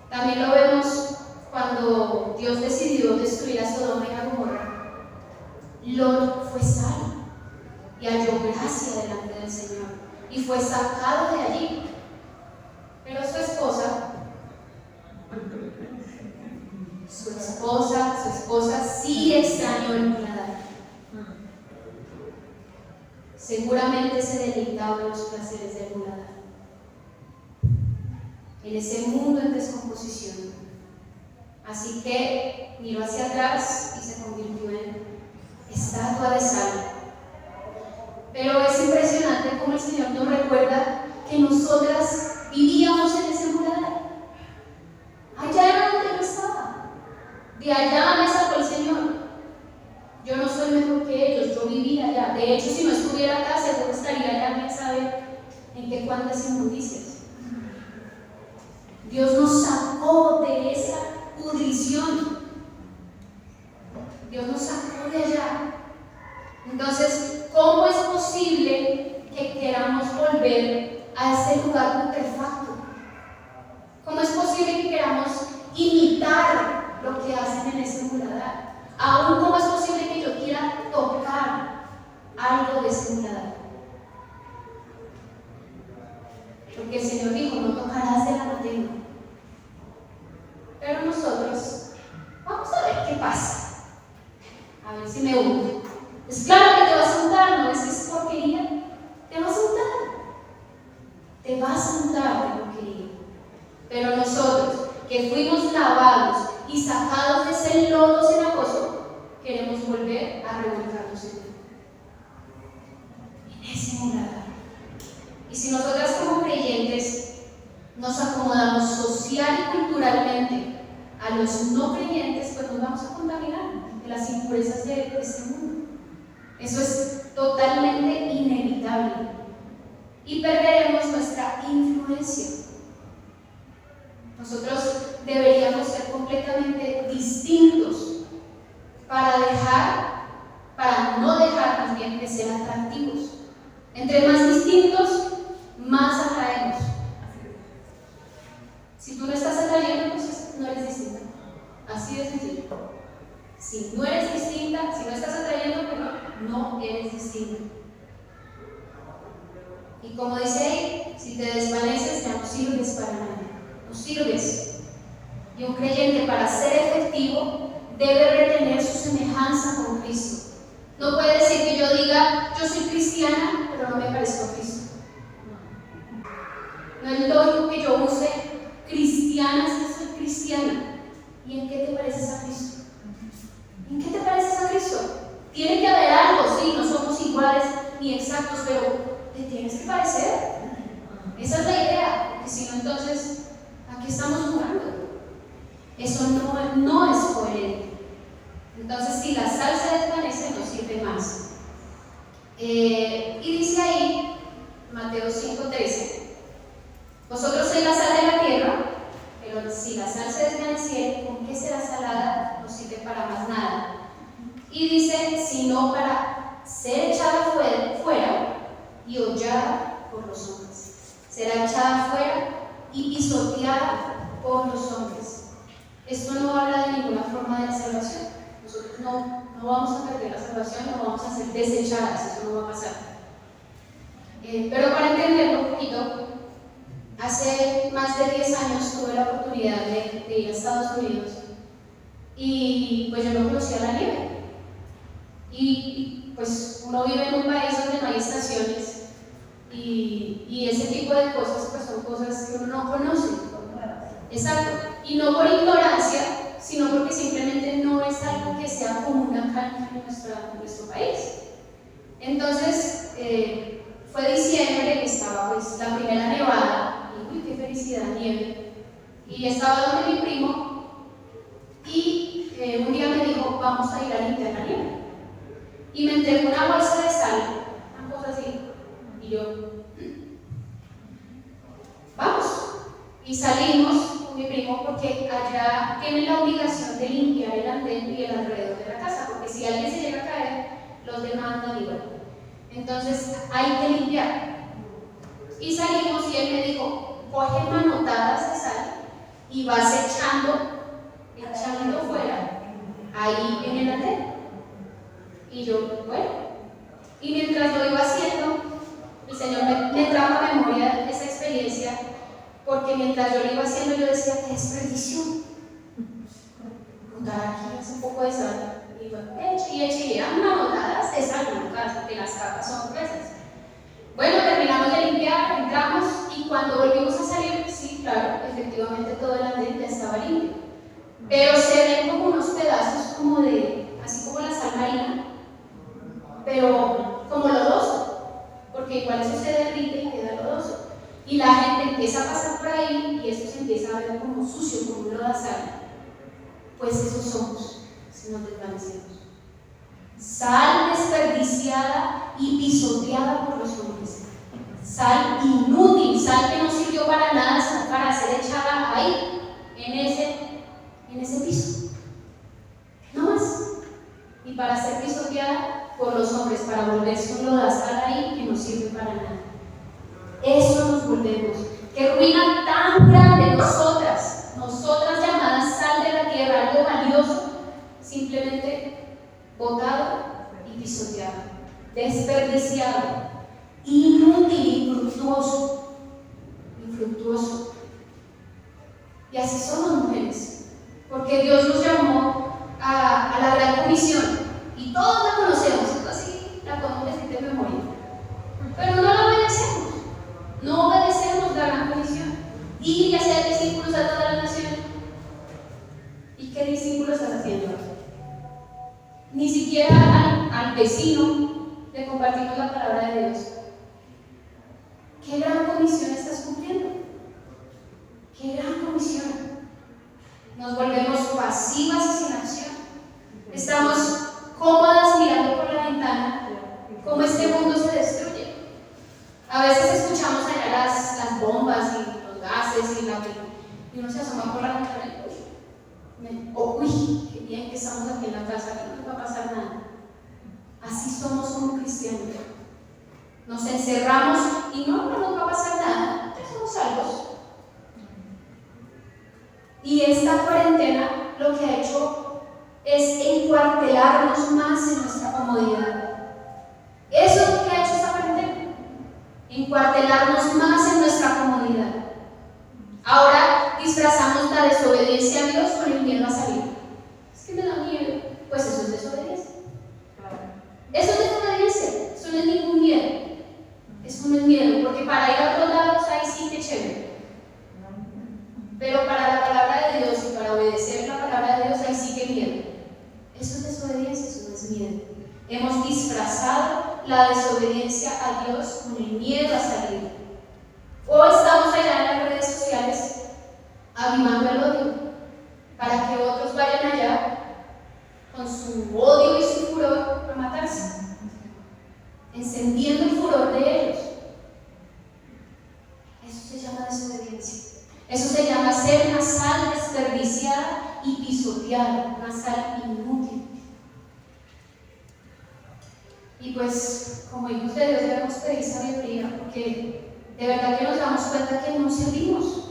También lo vemos cuando Dios decidió destruir a Sodoma y a Gomorra. Lot fue salvo y halló gracia delante del Señor y fue sacado de allí. Pero su esposa sí extrañó el muladar. Seguramente se deleitaba en los placeres del muladar, en ese mundo en descomposición. Así que miró hacia atrás y se convirtió en estatua de sal. Pero es impresionante cómo el Señor nos recuerda que nosotras vivíamos en ese muladar. Allá era donde yo estaba. De allá me sacó el Señor. Yo no soy mejor que ellos, yo vivía allá. De hecho, si no estuviera acá, seguro estaría allá, quién sabe en qué cuantas inmundicias. Dios nos sacó de esa pudrición. Dios nos sacó de allá. Entonces, ¿cómo es posible que queramos volver a ese lugar putrefacto? ¿Cómo es posible que queramos imitar lo que hacen en ese muladar? Aún, ¿cómo es posible que yo quiera tocar algo de ese muladar? Porque el Señor dijo, no tocarás de la materia. Pero nosotros, vamos a ver qué pasa. A ver si me uno. Es claro que te vas a untar, no es que es porquería. Te vas a untar. Te vas a untar de porquería. Pero nosotros, que que fuimos lavados y sacados de ese lodo cenagoso, queremos volver a revolcarnos en ese muladar. Y si nosotras como creyentes nos acomodamos social y culturalmente a los no creyentes, pues nos vamos a contaminar de las impurezas de este mundo. Eso es totalmente inevitable. Y perderemos nuestra influencia. Nosotros deberíamos ser completamente distintos para no dejar más bien de ser atractivos. Entre más distintos, más atraemos. Si tú no estás atrayendo, entonces no eres distinta. Así de sencillo. Si no eres distinta, si no estás atrayendo, pues no eres distinta. Y como dice ahí, si te desvaneces, ya no sirves para nada. No sirves. Y un creyente, para ser efectivo, debe retener su semejanza con Cristo. No puede decir que yo diga, yo soy cristiana, pero no me parezco a Cristo. No es lógico que yo use cristiana si soy cristiana. ¿Y en qué te pareces a Cristo? ¿En qué te pareces a Cristo? Tiene que haber algo, sí, no somos iguales ni exactos, pero ¿te tienes que parecer? Esa es la idea, porque si no, entonces, ¿a qué estamos jugando? Eso no es coherente. Entonces, si la sal se desvanece, no sirve más. Y dice ahí, Mateo 5:13, vosotros sois la sal de la tierra, pero si la sal se desvaneciere, ¿con qué será salada? No sirve para más nada. Y dice, sino para ser echada fuera y hollada por los hombres. Será echada fuera y pisoteada por los hombres. Esto no habla de ninguna forma de la salvación. Nosotros no vamos a perder la salvación, no vamos a ser desechadas, eso no va a pasar. Pero para entenderlo un poquito, hace más de 10 años tuve la oportunidad de ir a Estados Unidos y pues yo no conocía la nieve. Y pues uno vive en un país donde no hay estaciones y ese tipo de cosas pues son cosas que uno no conoce. Exacto. Y no por ignorancia, sino porque simplemente no es algo que sea común acá en nuestro país. Entonces, fue diciembre, estaba pues la primera nevada, y uy, qué felicidad, nieve. Y estaba donde mi primo, y un día me dijo, vamos a ir a limpiar la nieve. Y me entregó una bolsa de sal, una cosa así, y yo, vamos. Y salimos con mi primo porque allá tienen la obligación de limpiar el andén y el alrededor de la casa, porque si alguien se llega a caer, los demandan igual. Entonces hay que limpiar. Y salimos y él me dijo, coge manotadas de sal y vas echando fuera, ahí en el andén. Y yo, bueno, y mientras lo iba haciendo, el Señor me trajo a memoria esa experiencia, porque mientras yo lo iba haciendo, yo decía, qué desperdicio. Contar aquí hace un poco de sal, y bueno, eche, y eran manotadas de sal, porque las capas son gruesas. Bueno, terminamos de limpiar, entramos, y cuando volvimos a salir, sí, claro, efectivamente todo el andén ya estaba limpio. Pero se ven como unos pedazos como así como la sal marina, pero como lodoso, porque igual eso se derrite y queda lodoso. Y la gente empieza a pasar por ahí y eso se empieza a ver como sucio, como un lodazal. Pues eso somos, si nos desvanecemos. Sal desperdiciada y pisoteada por los hombres. Sal inútil, sal que no sirvió para nada, sino para ser echada ahí, en ese piso. No más. Y para ser pisoteada por los hombres, para volverse un lodazal ahí que no sirve para nada. Eso nos volvemos. Qué ruina tan grande nosotras llamadas sal de la tierra, algo valioso, simplemente botado y pisoteado, desperdiciado, inútil, infructuoso. Y así somos mujeres, porque Dios nos llamó a la gran comisión y todos la conocemos, así la podemos decir de memoria, pero no la obedecemos. No obedecemos la gran comisión. Y hacer discípulos a todas las naciones. siquiera al vecino le compartimos la palabra de Dios. ¿Qué gran comisión estás cumpliendo? ¿Qué gran comisión? Nos volvemos pasivas y sin acción. Estamos cómodas mirando por la ventana cómo este mundo se destruye. A veces escuchamos allá las bombas y los gases y uno se asoma por la ventana y uy, qué bien que estamos aquí en la casa, que no nos va a pasar nada. Así somos como cristianos. Nos encerramos y no nos va a pasar nada, ya somos salvos. Y esta cuarentena lo que ha hecho es encuartelarnos más en nuestra comodidad. Eso es lo que ha hecho esta cuarentena, encuartelarnos más en nuestra comodidad. Ahora disfrazamos la desobediencia a Dios con el miedo a salir. Es que me da miedo. Pues eso es desobediencia. Eso es desobediencia, eso no es ningún miedo. Eso no es miedo, porque para ir a otros lados ahí sí que chévere. Pero para la palabra de Dios y para obedecer la palabra de Dios ahí sí que miedo. Eso es desobediencia, eso no es miedo. Hemos disfrazado la desobediencia a Dios con el miedo a salir. O estamos allá en las redes sociales avivando el odio para que otros vayan allá con su odio y su furor a matarse, encendiendo el furor de ellos. Eso se llama desobediencia. Eso se llama ser una sal desperdiciada y pisoteada, una sal inútil. Y pues, como hijos de Dios, debemos pedir sabiduría, porque de verdad que nos damos cuenta que no servimos.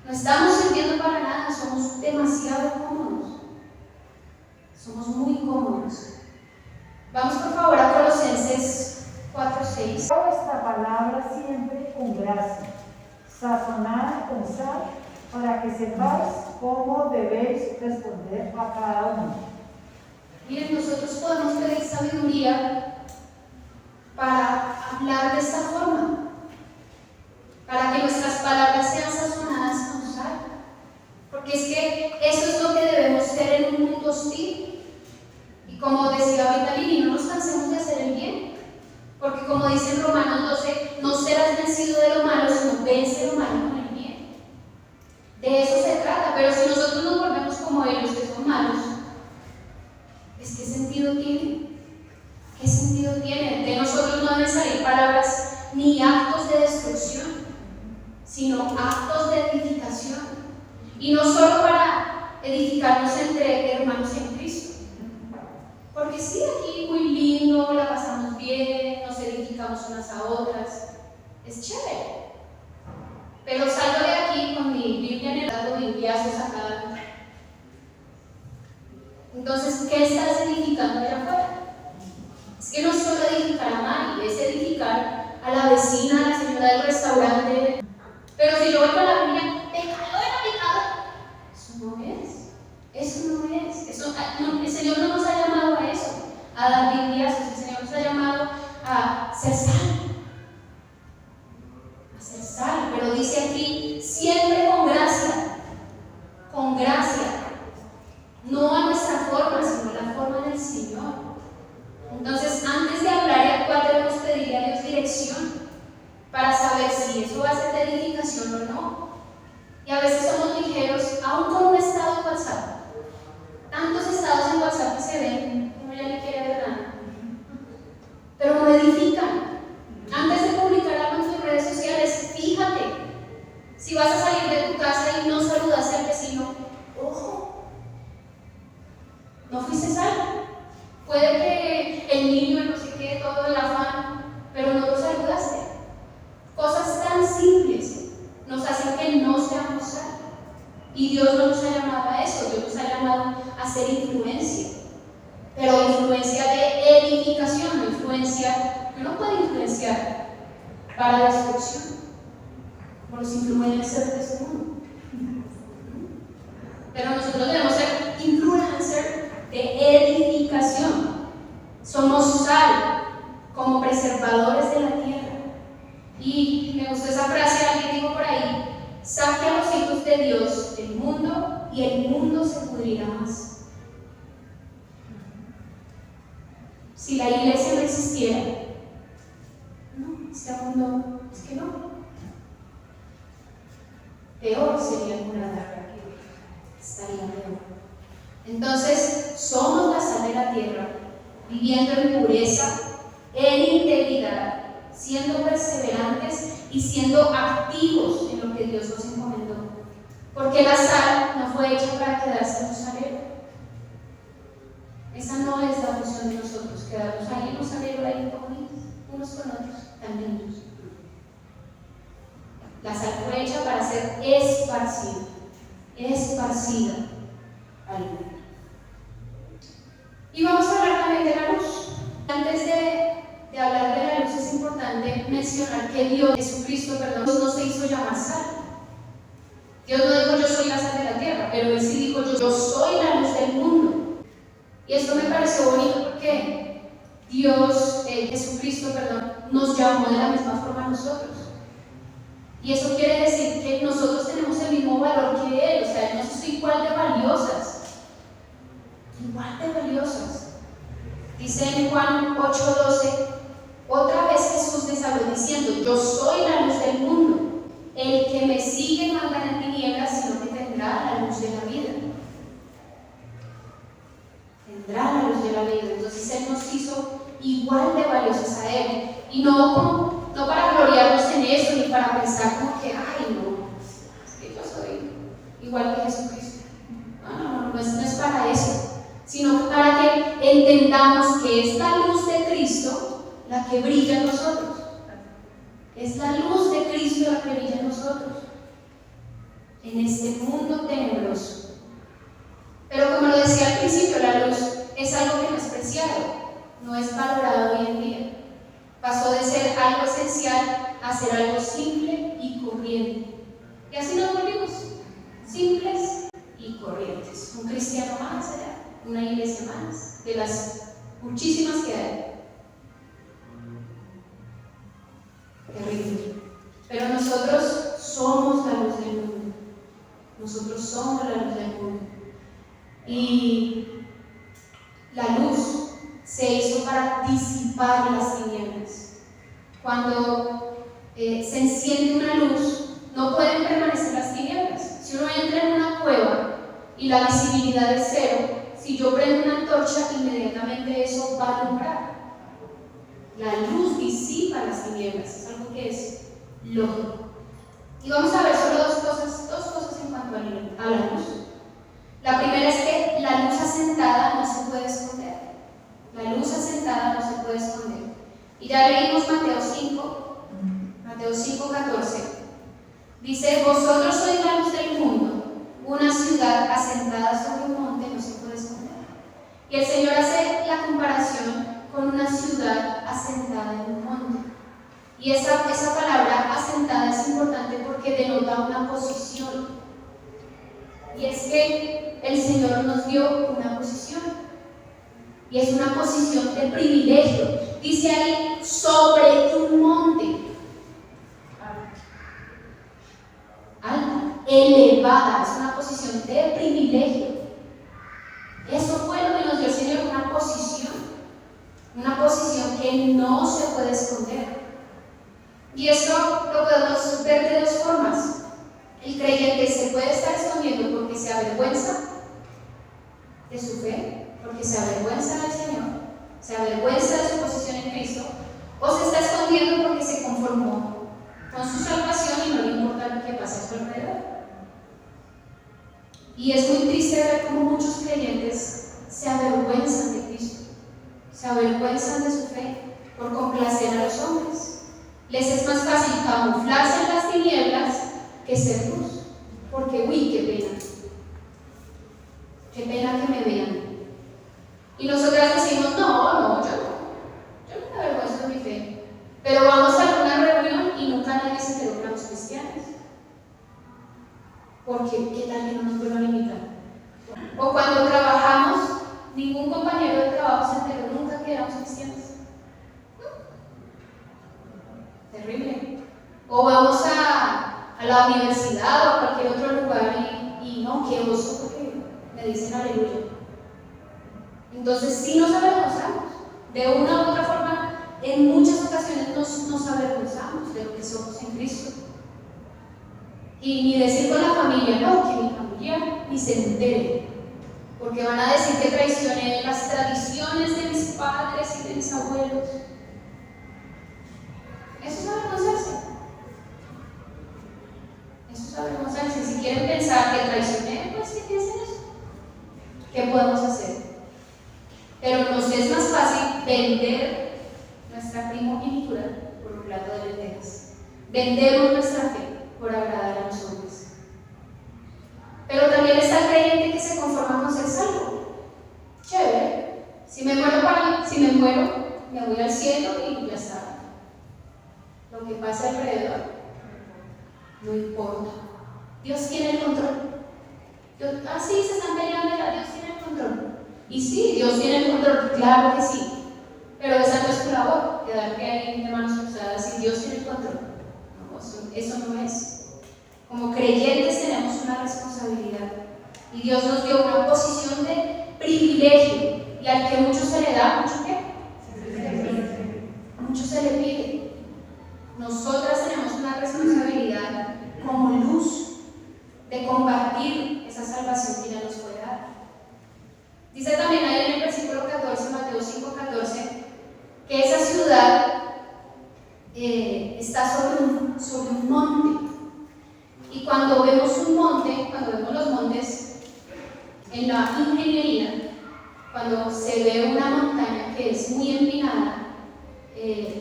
No estamos sirviendo para nada, somos demasiado cómodos. Somos muy cómodos. Vamos por favor a Colosenses 4:6. Esta palabra siempre con gracia, sazonada con sal, para que sepáis cómo debéis responder a cada uno. Miren, nosotros podemos pedir sabiduría para hablar de esta forma, para que nuestras palabras sean sazonadas con sal, porque es que eso es lo que debemos ser en un mundo hostil. Y como decía ahorita Lili, no nos cansemos de hacer el bien, porque como dice en Romanos 12, no serás vencido de lo malo, sino vence lo malo con el bien. De eso se trata. Pero si nosotros nos volvemos como ellos, que son malos, pues ¿qué sentido tiene? ¿Qué sentido tiene? De nosotros no deben salir palabras ni actos de destrucción, sino actos de edificación. Y no solo para edificarnos entre hermanos en Cristo. Porque sí, aquí muy lindo, la pasamos bien, nos edificamos unas a otras, es chévere. Pero salgo de aquí con mi Biblia en el lado, bibliazos acá. Entonces, ¿qué estás edificando allá afuera? Es que no es solo edificar a Mari, es edificar a la vecina, a la señora del restaurante. Pero si yo voy con la Biblia, pecado era pecado. Eso no es. Eso no es. El Señor no nos ha llamado a eso, a dar bibliazos. El Señor nos ha llamado a ser sal. A ser sal. Pero dice aquí, siempre con gracia. Con gracia. No a nuestra forma, sino a la forma del Señor. Entonces, antes de hablar y actuar, debemos pedirle a Dios dirección para saber si eso va a ser de edificación o no. Y a veces somos ligeros, aún con un estado de WhatsApp. Tantos estados en WhatsApp que se ven, uno ya ni quiere ver nada. Pero no edifican. Antes de publicar algo en tus redes sociales, fíjate. Si vas a salir de tu casa y no saludaste al vecino, ojo, no fuiste salvo. Puede que el niño, no sé qué, todo el afán, pero no lo saludaste. Cosas tan simples nos hacen que no seamos salvos. Y Dios no nos ha llamado a eso, Dios nos ha llamado a ser influencia. Pero influencia de edificación, no influencia, uno puede influenciar para destrucción, por los influencers de este mundo. Pero nosotros debemos ser influencers de edificación. Somos sal, como preservadores de la tierra. Y me gustó esa frase, alguien dijo por ahí: saque a los hijos de Dios del mundo y el mundo se pudrirá más. si la iglesia no existiera, no, este mundo es que no. Peor sería alguna guerra que estaría peor. Entonces, somos la sal de la tierra, viviendo en pureza, en integridad, siendo perseverantes y siendo activos en lo que Dios nos encomendó. Porque la sal no fue hecha para quedarse en un salero. Esa no es la función de nosotros, quedarnos ahí en un salero, ahí unos con otros, tan lindos. La sal fue hecha para ser esparcida al mundo. Y vamos a hablar también de la luz. Antes de hablar de la luz es importante mencionar que Jesucristo no se hizo llamar sal. Dios no dijo yo soy la sal de la tierra, pero Él sí dijo yo soy la luz del mundo. Y esto me pareció bonito porque Jesucristo, nos llamó de la misma forma a nosotros. Y eso quiere decir que nosotros tenemos el mismo valor que Él, o sea, nos hizo igual de valiosas. Igual de valiosas. Dice en Juan 8:12, otra vez Jesús les habló diciendo, yo soy la luz del mundo. El que me sigue no andará en tinieblas, sino que tendrá la luz de la vida. Tendrá la luz de la vida. Entonces Él nos hizo igual de valiosos a Él. Y no para gloriarnos en eso, ni para pensar como que, ay, no, es que yo soy igual que Jesucristo. No es para eso. Sino para que entendamos que es la luz de Cristo la que brilla en nosotros. Es la luz de Cristo la que brilla en nosotros, en este mundo tenebroso. Pero como lo decía al principio, la luz es algo que no es preciado, no es valorado hoy en día. Pasó de ser algo esencial a ser algo simple y corriente. Y así nos volvimos, simples y corrientes. Un cristiano más, una iglesia más, de las muchísimas que hay. Terrible. Pero nosotros somos la luz del mundo. Nosotros somos la luz del mundo. Y la luz se hizo para disipar las tinieblas. Cuando se enciende una luz, no pueden permanecer las tinieblas. Si uno entra en una cueva y la visibilidad es cero, si yo prendo una antorcha, inmediatamente eso va a alumbrar. La luz disipa las tinieblas, es algo que es lógico. Y vamos a ver solo dos cosas en cuanto a la luz. La primera es que la luz asentada no se puede esconder. La luz asentada no se puede esconder. Y ya leímos Mateo 5:14. Dice, vosotros sois la luz del mundo, una ciudad asentada sobre un monte no se puede esconder. Y el Señor hace la comparación con una ciudad asentada en un monte. Y esa palabra asentada es importante porque denota una posición. Y es que el Señor nos dio una posición. Y es una posición de privilegio. Dice ahí, sobre un monte. Alta, elevada, es una posición de privilegio. Eso fue lo que nos dio el Señor, una posición que no se puede esconder. Y esto lo podemos ver de dos formas. El creyente se puede estar escondiendo porque se avergüenza de su fe, porque se avergüenza del Señor, se avergüenza de su posición en Cristo, o se está escondiendo porque se conformó con su salvación y no le importa lo que pasa a su alrededor. Y es muy triste ver cómo muchos creyentes se avergüenzan de Cristo, se avergüenzan de su fe por complacer a los hombres. Les es más fácil camuflarse en las tinieblas que ser luz, porque qué pena que me vean. Y nosotras decimos, no, yo no me avergüenzo de mi fe, pero vamos a alguna reunión y nunca nadie se enteró que éramos cristianos. Porque ¿qué tal que no nos vuelvan a invitar? O cuando trabajamos, ningún compañero de trabajo se enteró nunca que éramos cristianos. Terrible. O vamos a la universidad o a cualquier otro lugar y no, qué oso porque me dicen aleluya. Entonces sí nos avergonzamos, De una u otra forma, en muchas ocasiones nos avergonzamos de lo que somos en Cristo. Y ni decir con la familia, no, que mi familia ni se entere, porque van a decir que traicioné las tradiciones de mis padres y de mis abuelos. Eso es avergonzarse. Eso es avergonzarse. Si quieren pensar que traicioné, pues que piensen eso. ¿Qué podemos hacer? Pero nos es más fácil vender nuestra primogenitura por un plato de lentejas. Vendemos nuestra fe por agradar a los hombres. Pero también está el creyente que se conforma con ser salvo. Chévere. Si me muero, me voy al cielo y ya está. Lo que pasa alrededor no importa. Dios tiene el control. Sí, se están peleando, Dios tiene el control. Y sí, Dios tiene el control, claro que sí. Pero esa no es tu labor, quedarte ahí de manos cruzadas y Dios tiene el control. No, eso no es. Como creyentes tenemos una responsabilidad. Y Dios nos dio una posición de privilegio. Y al que mucho se le da, ¿mucho qué? Mucho se le pide. Nosotras tenemos una responsabilidad como luz de compartir esa salvación que ya nos fue dada. Dice también ahí en el versículo 14, Mateo 5:14, que esa ciudad está sobre un monte. Y cuando vemos un monte, cuando vemos los montes en la ingeniería, cuando se ve una montaña que es muy empinada,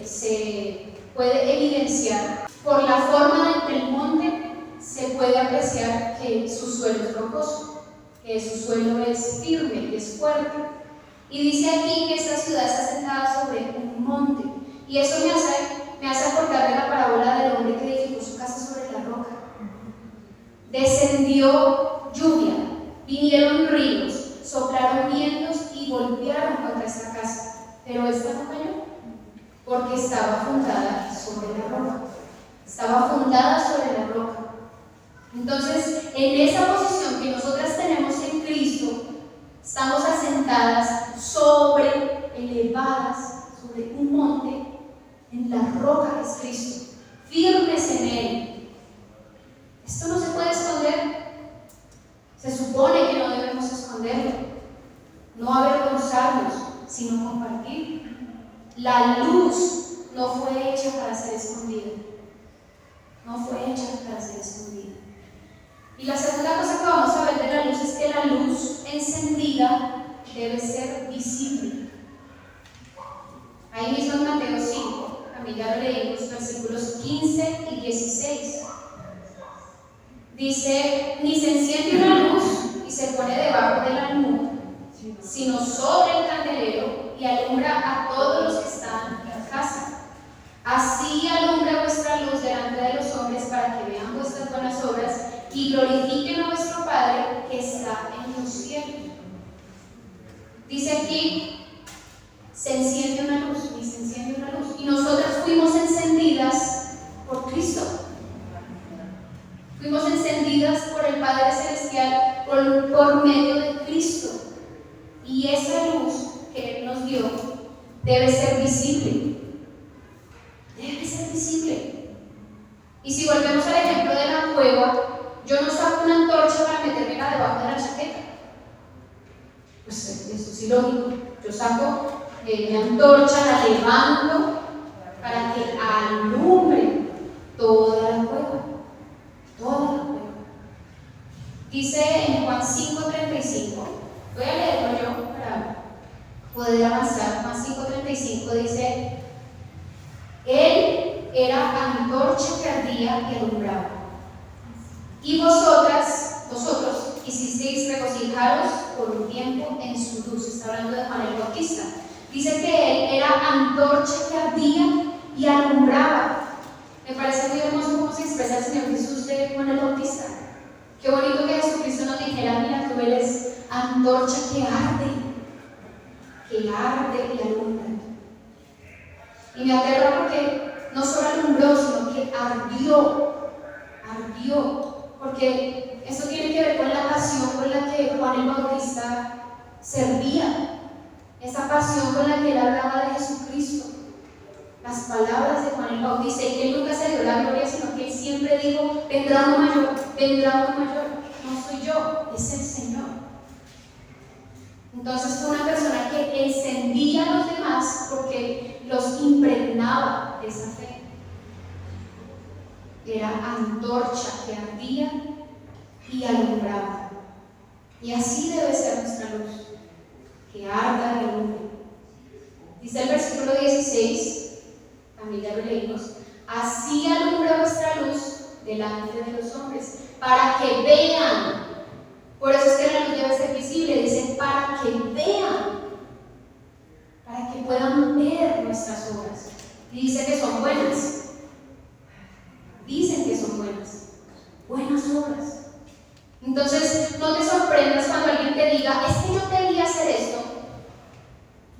se puede evidenciar por la forma del monte, se puede apreciar que su suelo es rocoso, que su suelo es firme, que es fuerte. Y dice aquí que esta ciudad está sentada sobre un monte. Y eso me hace acordar de la parábola del hombre que edificó su casa sobre la roca. Descendió lluvia, vinieron ríos, soplaron vientos y golpearon contra esta casa. Pero esta no cayó, porque estaba fundada sobre la roca. Estaba fundada sobre la roca. Entonces, en esa posición que nosotras tenemos en Cristo, estamos asentadas elevadas sobre un monte, en la roca que es Cristo, firmes en Él. Esto no se puede esconder. Se supone que no debemos esconderlo, no avergonzarnos, sino compartir. La luz no fue hecha para ser escondida. No fue hecha para ser escondida. Y la segunda cosa que vamos a ver de la luz es que la luz encendida debe ser visible. Ahí mismo en Mateo 5, también ya lo leímos, versículos 15 y 16. Dice: ni se enciende una luz y se pone debajo del almud, sino sobre el candelero y alumbra a todos los que están en la casa. Así alumbra vuestra luz delante de los hombres, para que vean vuestras buenas obras y glorifiquen a vuestro Padre que está en los cielos. Dice aquí: se enciende una luz y se enciende una luz. Y nosotras fuimos encendidas por Cristo. Fuimos encendidas por el Padre Celestial por medio de Cristo. Y esa luz que Él nos dio debe ser visible. Debe ser visible. Y si volvemos al ejemplo de la cueva, yo no saco una antorcha para metérmela debajo de la chaqueta. Pues eso es ilógico. Yo saco mi antorcha, la levanto para que alumbre toda la cueva. Toda la cueva. Dice en Juan 5:35, voy a leerlo yo para poder avanzar. Juan 5:35 dice: Él era antorcha que ardía y alumbraba. Y vosotros hicisteis regocijaros por un tiempo en su luz. Está hablando de Juan el Bautista. Dice que él era antorcha que ardía y alumbraba. Me parece muy hermoso cómo se expresa el Señor Jesús de Juan el Bautista. Qué bonito que Jesucristo nos dijera: mira, tú eres antorcha que arde y alumbra. Y me aterra porque no solo alumbró, sino que ardió. Porque eso tiene que ver con la pasión con la que Juan el Bautista servía. Esa pasión con la que él hablaba de las palabras de Juan el Bautista, y que él nunca se dio la gloria, sino que él siempre dijo: vendrá uno mayor, vendrá uno mayor. No soy yo, es el Señor. Entonces fue una persona que encendía a los demás porque los impregnaba de esa fe. Era antorcha que ardía y alumbraba. Y así debe ser nuestra luz, que arda y alumbre. Dice el versículo 16, también ya lo leímos: así alumbra vuestra luz delante de los hombres, para que vean. Por eso es que la luz debe ser visible, dice, para que vean, para que puedan ver nuestras obras. Y dice que son buenas. Dicen que son buenas obras. Entonces, no te sorprendas cuando alguien te diga: es que yo te vi hacer esto,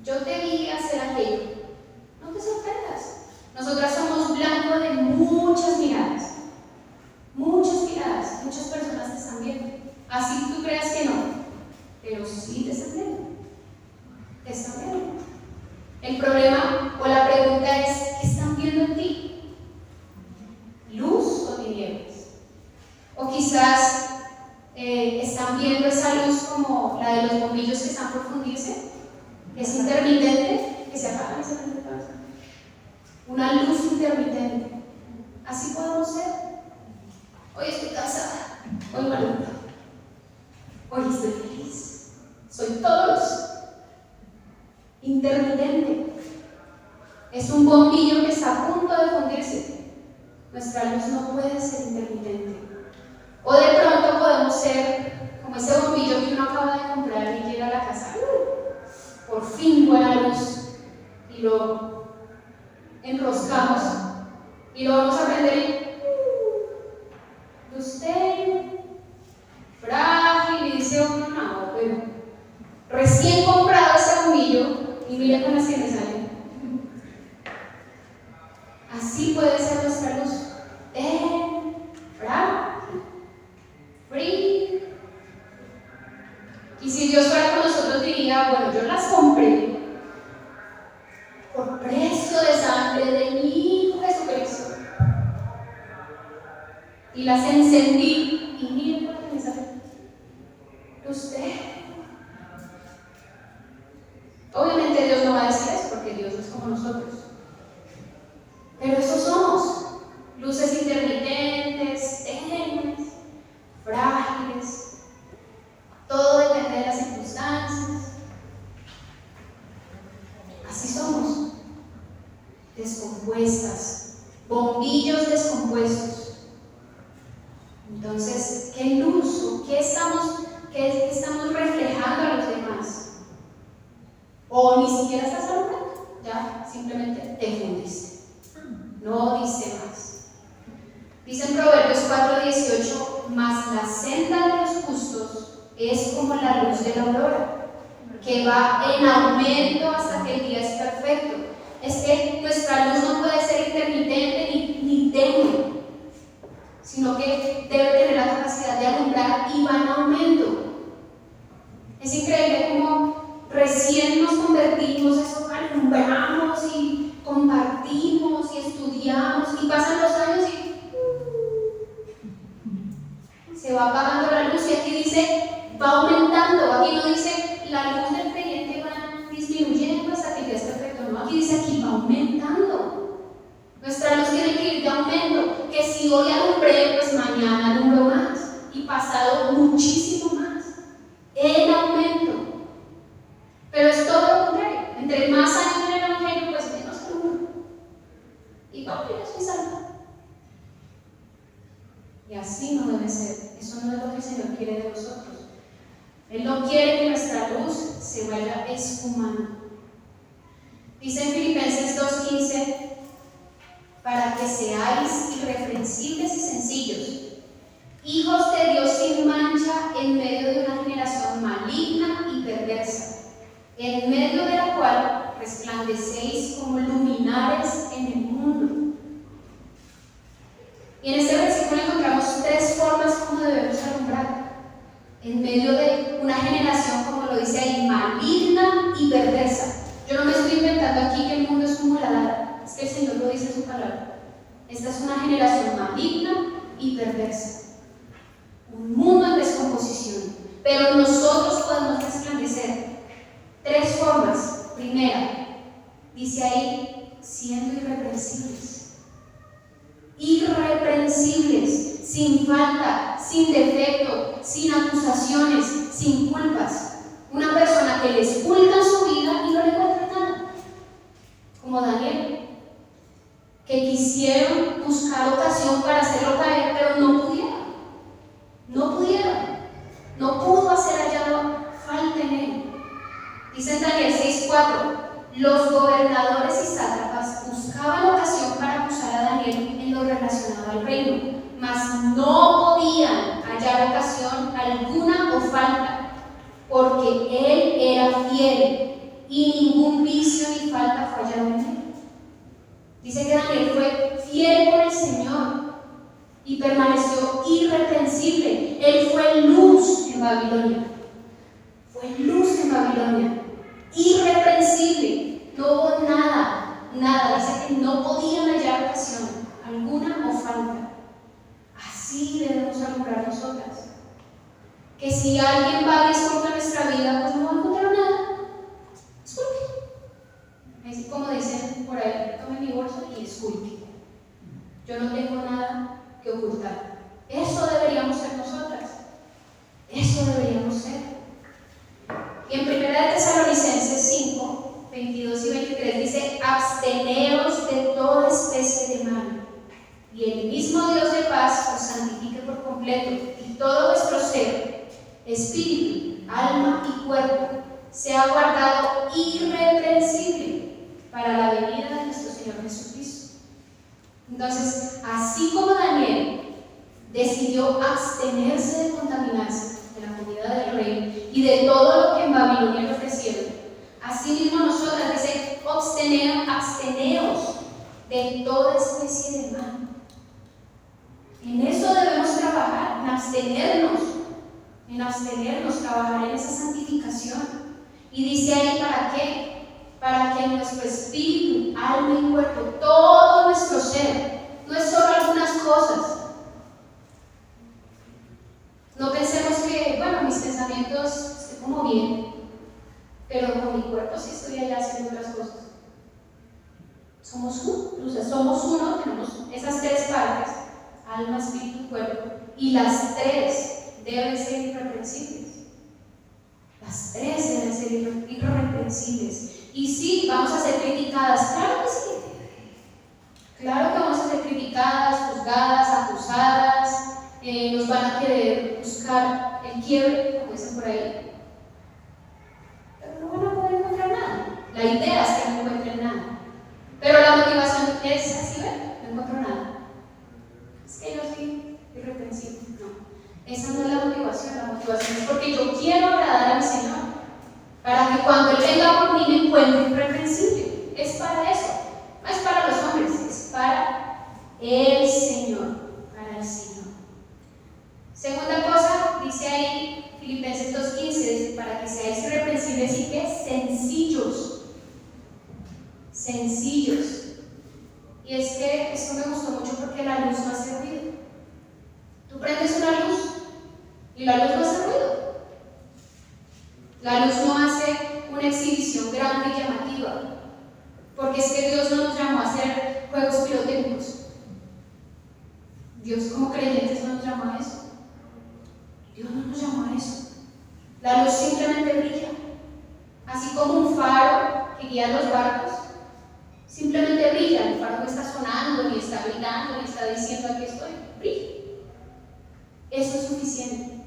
yo te vi hacer aquello. No te sorprendas. Nosotras somos blanco de muchas miradas. Muchas personas te están viendo. Así tú creas que no, pero sí te están viendo. Te están viendo. El problema o la pregunta es: ¿qué están viendo en ti? ¿Luz o tinieblas? O quizás están viendo esa luz como la de los bombillos que están por fundirse, que es intermitente, que se apagan y se prenden. Una luz intermitente. Así podemos ser. Hoy estoy cansada, hoy maluca, hoy estoy feliz. Soy todos. Intermitente. Es un bombillo que está a punto de fundirse. Nuestra luz no puede ser intermitente. O de pronto podemos ser como ese bombillo que uno acaba de comprar y llega a la casa. Por fin buena luz. Y lo enroscamos y lo vamos a prender y usted frágil, y dice uno: no, pero recién comprado ese bombillo y mira con las que me salen. Así puede ser nuestra luz. Frágil, frío. Y si Dios fuera con nosotros, diría: bueno, yo las compré por precio de sangre de mi Hijo Jesucristo, y las encendí, y miren por qué me sale. Usted. Obviamente Dios no va a decir eso, porque Dios no es como nosotros. Pero eso somos. Luces intermitentes, tenues, frágiles. Todo depende de las circunstancias. Así somos. Descompuestas. Bombillos descompuestos. Entonces, ¿qué luz o qué estamos reflejando a los demás? O ni siquiera estás alumbrando, ya simplemente te fundiste. No dice más. Dice en Proverbios 4:18: mas la senda de los justos es como la luz de la aurora, que va en aumento hasta que el día es perfecto. Es que nuestra luz no puede ser intermitente ni tenue, sino que debe tener la capacidad de alumbrar y va en aumento. Es increíble cómo recién nos convertimos, eso alumbramos y compartimos y estudiamos, y pasan los años y se va apagando la luz. Y aquí dice: va aumentando. Aquí no dice la luz del creyente va disminuyendo hasta que ya está perfecto. No, aquí dice: aquí va aumentando. Nuestra luz tiene que ir de aumento, que si hoy alumbré, pues mañana alumbro más, y pasado muchísimo más, en aumento. Pero es todo lo contrario. Entre más años en el Evangelio, pues menos alumbro. Y bueno, yo estoy salva. Y así no debe ser. Eso no es lo que el Señor quiere de nosotros. Él no quiere que nuestra luz se vaya esfumando. Dice en Filipenses 2:15: para que seáis irreprensibles y sencillos, hijos de Dios sin mancha, en medio de una generación maligna y perversa, en medio de la cual resplandecéis como luminares en el mundo. Y en este versículo encontramos tres formas como debemos alumbrar. En medio de una generación, como lo dice ahí, maligna y perversa. Yo no me estoy inventando aquí que el mundo es como la lana. Es que el Esta es una generación maligna y perversa. Un mundo en descomposición. Pero nosotros podemos resplandecer. 3 formas. Primera, dice ahí, siendo irreprensibles. Irreprensibles, sin falta, sin defecto, sin acusaciones, sin culpas. Una persona que les culpa su vida y no le encuentra nada. Como Daniel, que quisieron buscar ocasión para hacerlo caer, pero no pudieron. No pudieron. No pudo hacer hallado falta en él. Dice en Daniel 6:4, los gobernadores y sátrapas buscaban ocasión para acusar a Daniel en lo relacionado al reino, mas no podían hallar ocasión alguna o falta, porque él era fiel y ningún vicio ni falta fue hallado en él. Dice que Daniel fue fiel con el Señor y permaneció irreprensible. Él fue luz en Babilonia. Fue luz en Babilonia. Irreprensible. No hubo nada. Dice que no podían hallar ocasión alguna o falta. Así debemos alumbrar nosotras. Que si alguien va a ir contra nuestra vida, pues no va a encontrar nada. Esculpe. Así como dicen por ahí, tome mi bolso y esculpe. Yo no tengo nada que ocultar. Eso deberíamos ser nosotras. Eso deberíamos ser. Y en 1 Tesalonicenses 5, 22 y 23 dice, absteneos de toda especie de mal, y el mismo Dios de paz os santifique por completo, y todo vuestro ser, espíritu, alma y cuerpo, sea guardado irreprensible para la venida de nuestro Señor Jesucristo. Entonces, así como Daniel decidió abstenerse de contaminarse de la comida del rey y de todo lo que en Babilonia le ofrecieron, así mismo nosotras dice, absteneos de toda especie de mal. En eso debemos trabajar, en abstenernos, trabajar en esa santificación. Y dice ahí, ¿para qué? Para que nuestro espíritu, alma y cuerpo, todo nuestro ser, no es solo algunas cosas. No pensemos que, bueno, mis pensamientos estoy como bien, pero con mi cuerpo sí estoy allá haciendo otras cosas. Somos uno, tenemos esas 3 partes, alma, espíritu y cuerpo, y las 3 deben ser irreprensibles. Las 3 deben ser irreprensibles. Y sí, vamos a ser criticadas, claro que sí. Claro que vamos a ser criticadas, juzgadas, acusadas, nos van a querer buscar el quiebre, como dicen por ahí. Pero no van a poder encontrar nada. La idea es que no encuentren nada. Pero la motivación es así, ¿ven? No encuentro nada. Es que yo soy irreprensible. No, esa no es la motivación. La motivación es porque yo quiero agradar a mi Señor. Para que cuando Él venga por mí me encuentre irreprensible. Es para eso. No es para los hombres, es para el Señor. Para el Señor. Segunda cosa, dice ahí Filipenses 2:15, para que seáis irreprensibles y que sencillos. Y es que esto me gustó mucho porque la luz no hace ruido. Tú prendes una luz y la luz no hace ruido. La luz no hace una exhibición grande y llamativa, porque es que Dios no nos llamó a hacer juegos pirotécnicos. Dios como creyentes no nos llamó a eso. Dios no nos llamó a eso. La luz simplemente brilla, así como un faro que guía los barcos. Simplemente brilla, el faro no está sonando, ni está gritando, ni está diciendo aquí estoy, brilla. Eso es suficiente.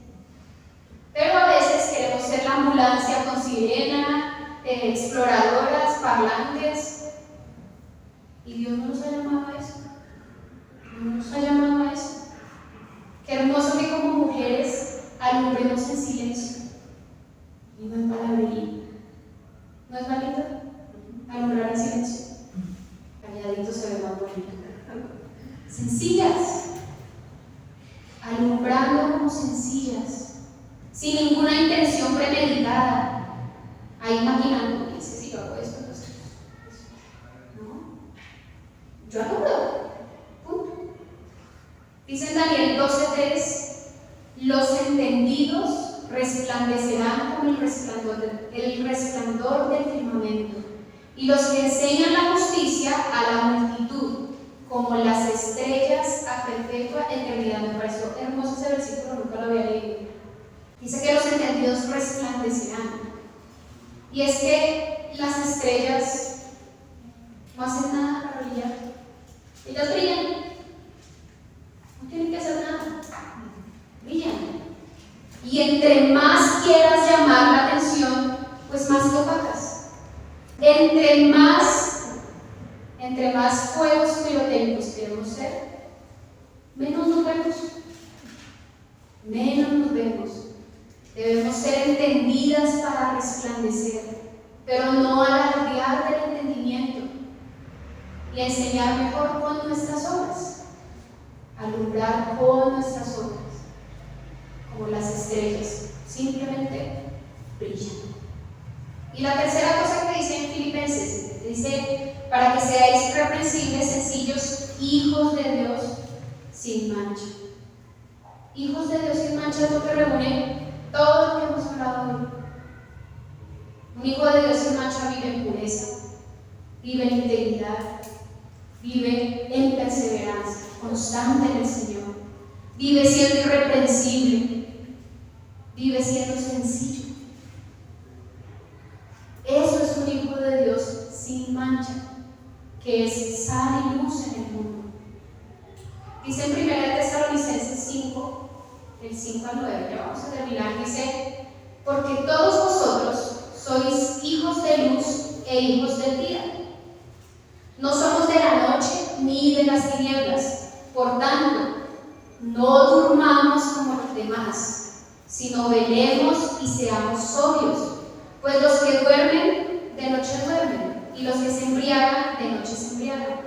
Pero a veces queremos ser la ambulancia con sirena, exploradoras, parlantes, y Dios no nos ha llamado a eso. No nos ha llamado a eso. Qué hermoso que como mujeres alumbremos en silencio y no en palabrería. ¿No es válido? Alumbrar en silencio. Calladito se ve más bonito. Sencillas. Alumbrando como sencillas. Sin ninguna intención premeditada. Ahí imaginando, ¿qué sé si yo hago esto? No. Yo alumbro. Punto. Dice en Daniel 12:3, los entendidos resplandecerán como el resplandor del firmamento, y los que enseñan la justicia a la multitud, como las estrellas a perpetua eternidad. Me pareció hermoso ese versículo, nunca lo había leído. Dice que los entendidos resplandecerán. Y es que las estrellas no hacen nada para brillar. Ellas brillan. No tienen que hacer nada. Brillan. Y entre más quieras llamar la atención, pues más te opacas. Entre más fuegos pirotécnicos queremos ser, menos nos vemos. Menos nos vemos. Debemos ser entendidas para resplandecer, pero no alardear del entendimiento, y enseñar mejor con nuestras obras, alumbrar con nuestras obras, como las estrellas, simplemente brillan. Y la tercera cosa que dice en Filipenses, dice, para que seáis irreprensibles, sencillos, hijos de Dios sin mancha. Hijos de Dios sin mancha es lo que reúne todo lo que hemos hablado hoy. Un hijo de Dios sin mancha vive en pureza, vive en integridad, vive en perseverancia constante en el Señor, vive siendo irreprensible, vive siendo sencillo. Eso es un hijo de Dios sin mancha, que es sal y luz en el mundo. Dice en 1 Tesalonicenses 5, del 5 al 9, ya vamos a terminar, dice, porque todos vosotros sois hijos de luz e hijos del día. No somos de la noche ni de las tinieblas. Por tanto, no durmamos como los demás, sino velemos y seamos sobrios. Pues los que duermen, de noche duermen, y los que se embriagan, de noche se embriagan.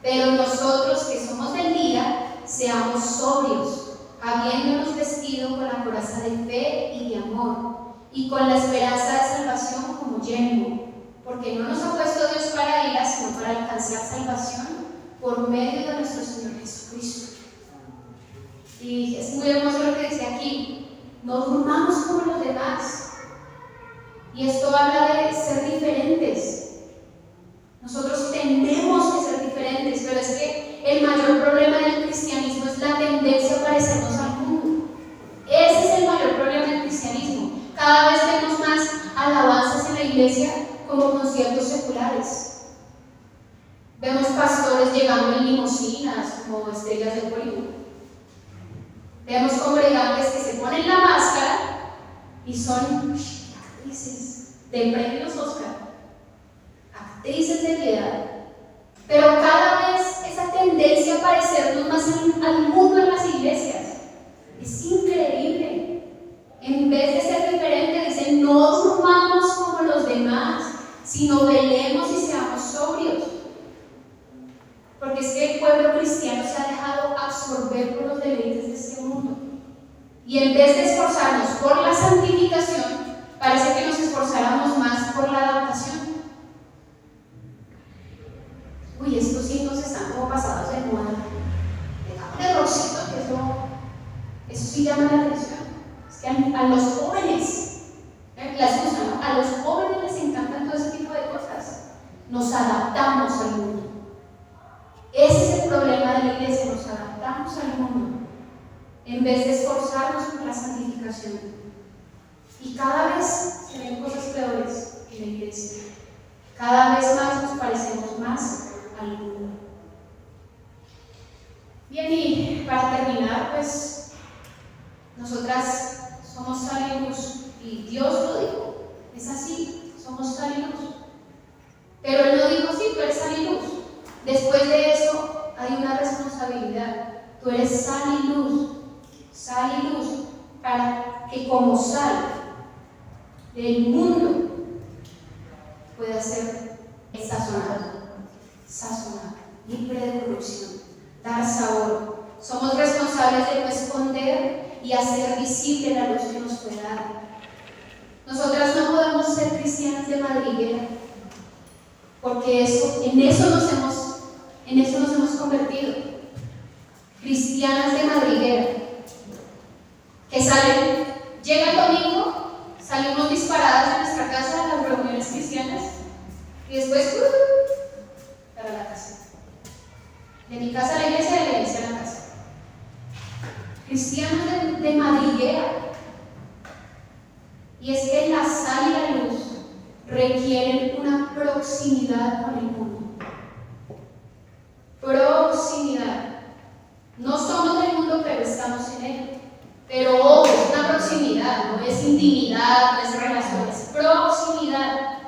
Pero nosotros que somos del día, seamos sobrios, habiéndonos vestido con la coraza de fe y de amor, y con la esperanza de salvación como yelmo, porque no nos ha puesto Dios para ira, sino para alcanzar salvación por medio de nuestro Señor Jesucristo. Y es muy hermoso lo que dice aquí, no durmamos como los demás. Y esto habla de ser diferentes. Nosotros tendemos que ser diferentes, pero es que el mayor problema del cristianismo es la tendencia a parecernos al mundo. Ese es el mayor problema del cristianismo. Cada vez vemos más alabanzas en la iglesia como conciertos seculares. Vemos pastores llegando en limusinas como estrellas de Hollywood. Vemos congregantes que se ponen la máscara y son actrices de premios Oscar, actrices de piedad. Pero cada vez esa tendencia a parecernos más al mundo en las iglesias es increíble. En vez de ser diferente, dicen, no durmamos como los demás, sino velemos y seamos sobrios. Porque es que el pueblo cristiano se ha dejado absorber por los deleites de este mundo. Y en vez de esforzarnos por la santificación, parece que nos esforzáramos más por la adaptación. Uy, estos himnos están como pasados de moda. Dejámosle rockcito, que eso sí llama la atención. Es que a los jóvenes, la excusa, ¿no? A los jóvenes les encantan todo ese tipo de cosas. Nos adaptamos al mundo. Ese es el problema de la iglesia, nos adaptamos al mundo en vez de esforzarnos por la santificación. Y cada vez se ven cosas peores en la iglesia. Cada vez más nos parecemos más al mundo. Bien, y para terminar, pues nosotras somos sal y luz, y Dios lo dijo, es así, somos sal y luz. Pero Él no dijo, sí, tú eres sal y luz. Después de eso hay una responsabilidad. Tú eres sal y luz para que como sal del mundo pueda ser sazonado, libre de corrupción, dar sabor. Somos responsables de no esconder y hacer visible la luz que nos fue dada. Nosotras no podemos ser cristianas de madriguera, porque en eso nos hemos convertido. Cristianos cristianas de madriguera que salen, llega el domingo, salimos disparadas de nuestra casa a las reuniones cristianas y después para la casa. De mi casa a la iglesia, de la iglesia a la casa. Cristianos de madriguera. Y es que la sal y la luz requieren una proximidad con el mundo. Proximidad. No somos del mundo, pero estamos en él. Pero ojo, es una proximidad, no es intimidad, no es relaciones. Proximidad.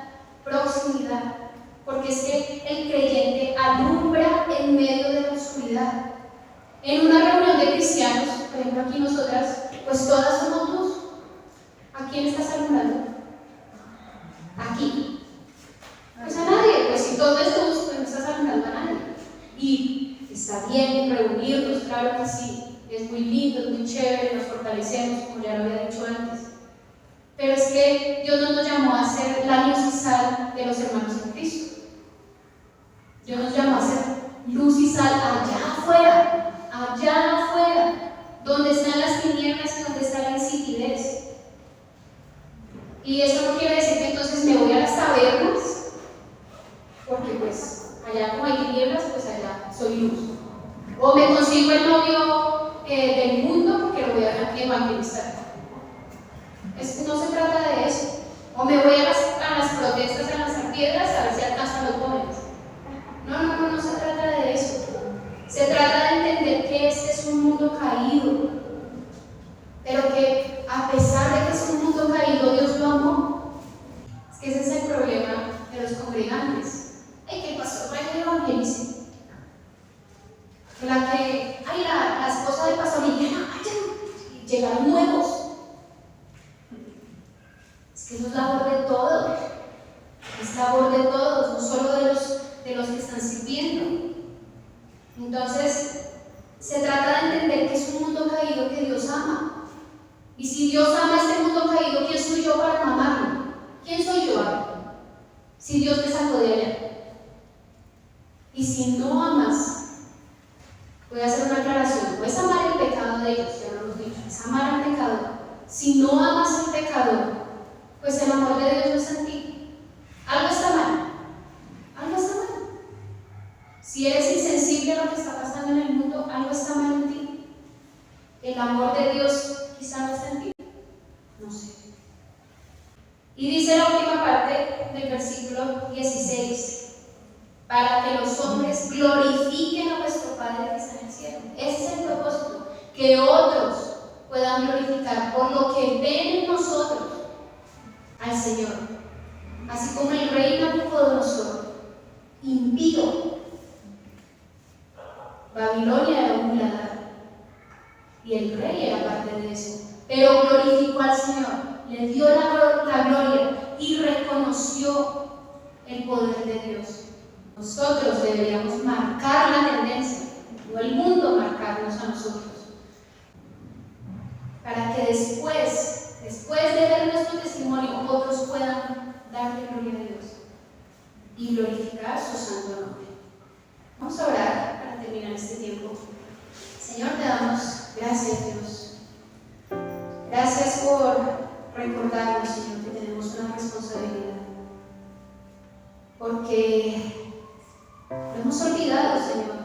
Proximidad. Porque es que el creyente alumbra en medio de la oscuridad. En una reunión de cristianos, por ejemplo aquí nosotras, pues todas somos luz. ¿A quién estás alumbrando? Aquí. Pues a nadie, pues si todo es luz, pues no estás alumbrando a nadie. Y está bien reunirnos, claro que sí, es muy lindo, es muy chévere, nos fortalecemos, como ya lo había dicho antes. Pero es que Dios no nos llamó a ser la luz y sal de los hermanos en Cristo. Dios nos llamó a ser luz y sal allá afuera, donde están las tinieblas y donde está la insipidez. Y eso no quiere decir que entonces me voy a las tabernas, porque pues allá como hay tinieblas, pues allá soy luz. O me consigo el novio del mundo porque lo voy a evangelizar. No se trata de eso. O me voy a las protestas, a las piedras, a ver si alcanzan los jóvenes. No se trata de eso. Se trata de entender que este es un mundo caído, pero que a pesar de que es un mundo caído, Dios lo amó. Es que ese es el problema de los congregantes. Ay, ¿qué pasó? Vaya y evangelice. La esposa del pastor Liliana, llegaron nuevos. Es que eso es labor de todos. Es labor de todos, no solo de los que están sirviendo. Entonces, se trata de entender que es un mundo caído que Dios ama. Y si Dios ama este mundo caído, ¿quién soy yo para no amarlo? ¿Quién soy yo? Si Dios me sacó de allá. Y si no amas, voy a hacer una aclaración. No es amar el pecado de ellos, ya lo hemos dicho, es amar el pecado. Si no amas el pecado, pues el amor de Dios no está en ti. Algo está mal. Algo está mal. Si eres insensible a lo que está pasando en el mundo, algo está mal en ti. El amor de Dios quizá no está en ti. No sé. Y dice la última parte del versículo 16. Para que los hombres glorifiquen a vuestro Padre que está en el cielo. Ese es el propósito. Que otros puedan glorificar por lo que ven en nosotros al Señor. Así como el rey Nabucodonosor impidió. Babilonia era un muladar y el rey era parte de eso, pero glorificó al Señor, le dio la gloria y reconoció el poder de Dios. Nosotros deberíamos marcar la tendencia, no el mundo marcarnos a nosotros, para que después de ver nuestro testimonio, otros puedan darle gloria a Dios y glorificar su santo nombre. Vamos a orar para terminar este tiempo. Señor, te damos gracias, Dios. Gracias por recordarnos, Señor, que tenemos una responsabilidad. Porque lo hemos olvidado, Señor.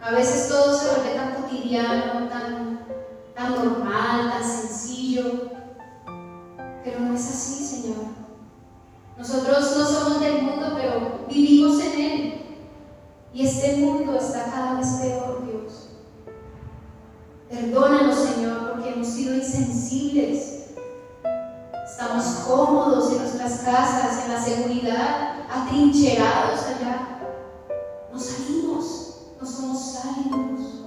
A veces todo se vuelve tan cotidiano, tan normal, tan sencillo. Pero no es así, Señor. Nosotros no somos del mundo, pero vivimos en él. Y este mundo está cada vez peor, Dios. Perdónanos, Señor, porque hemos sido insensibles. Estamos cómodos en nuestras casas, en la seguridad, atrincherados allá. No salimos, no somos salidos.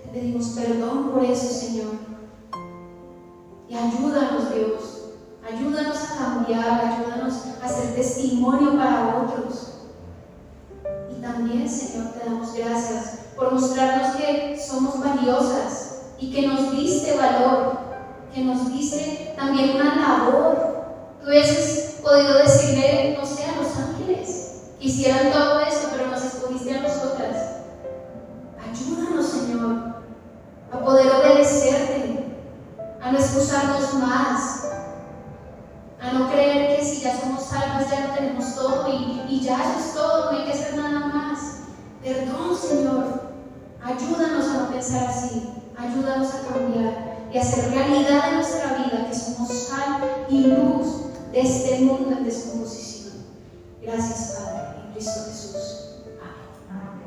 Te pedimos perdón por eso, Señor. Y ayúdanos, Dios. Ayúdanos a cambiar, ayúdanos a ser testimonio para otros. Y también, Señor, te damos gracias por mostrarnos que somos valiosas y que nos diste valor, que nos diste también una labor. Tú hubieses podido decirle, no sé, a los ángeles que hicieran todo eso, pero nos escogiste a nosotras. Ayúdanos, Señor, esforzarnos más, a no creer que si ya somos salvas ya lo tenemos todo y ya eso es todo, no hay que hacer nada más. Perdón, Señor, ayúdanos a no pensar así, ayúdanos a cambiar y a hacer realidad en nuestra vida que somos sal y luz de este mundo en descomposición. Gracias, Padre, en Cristo Jesús. Amén.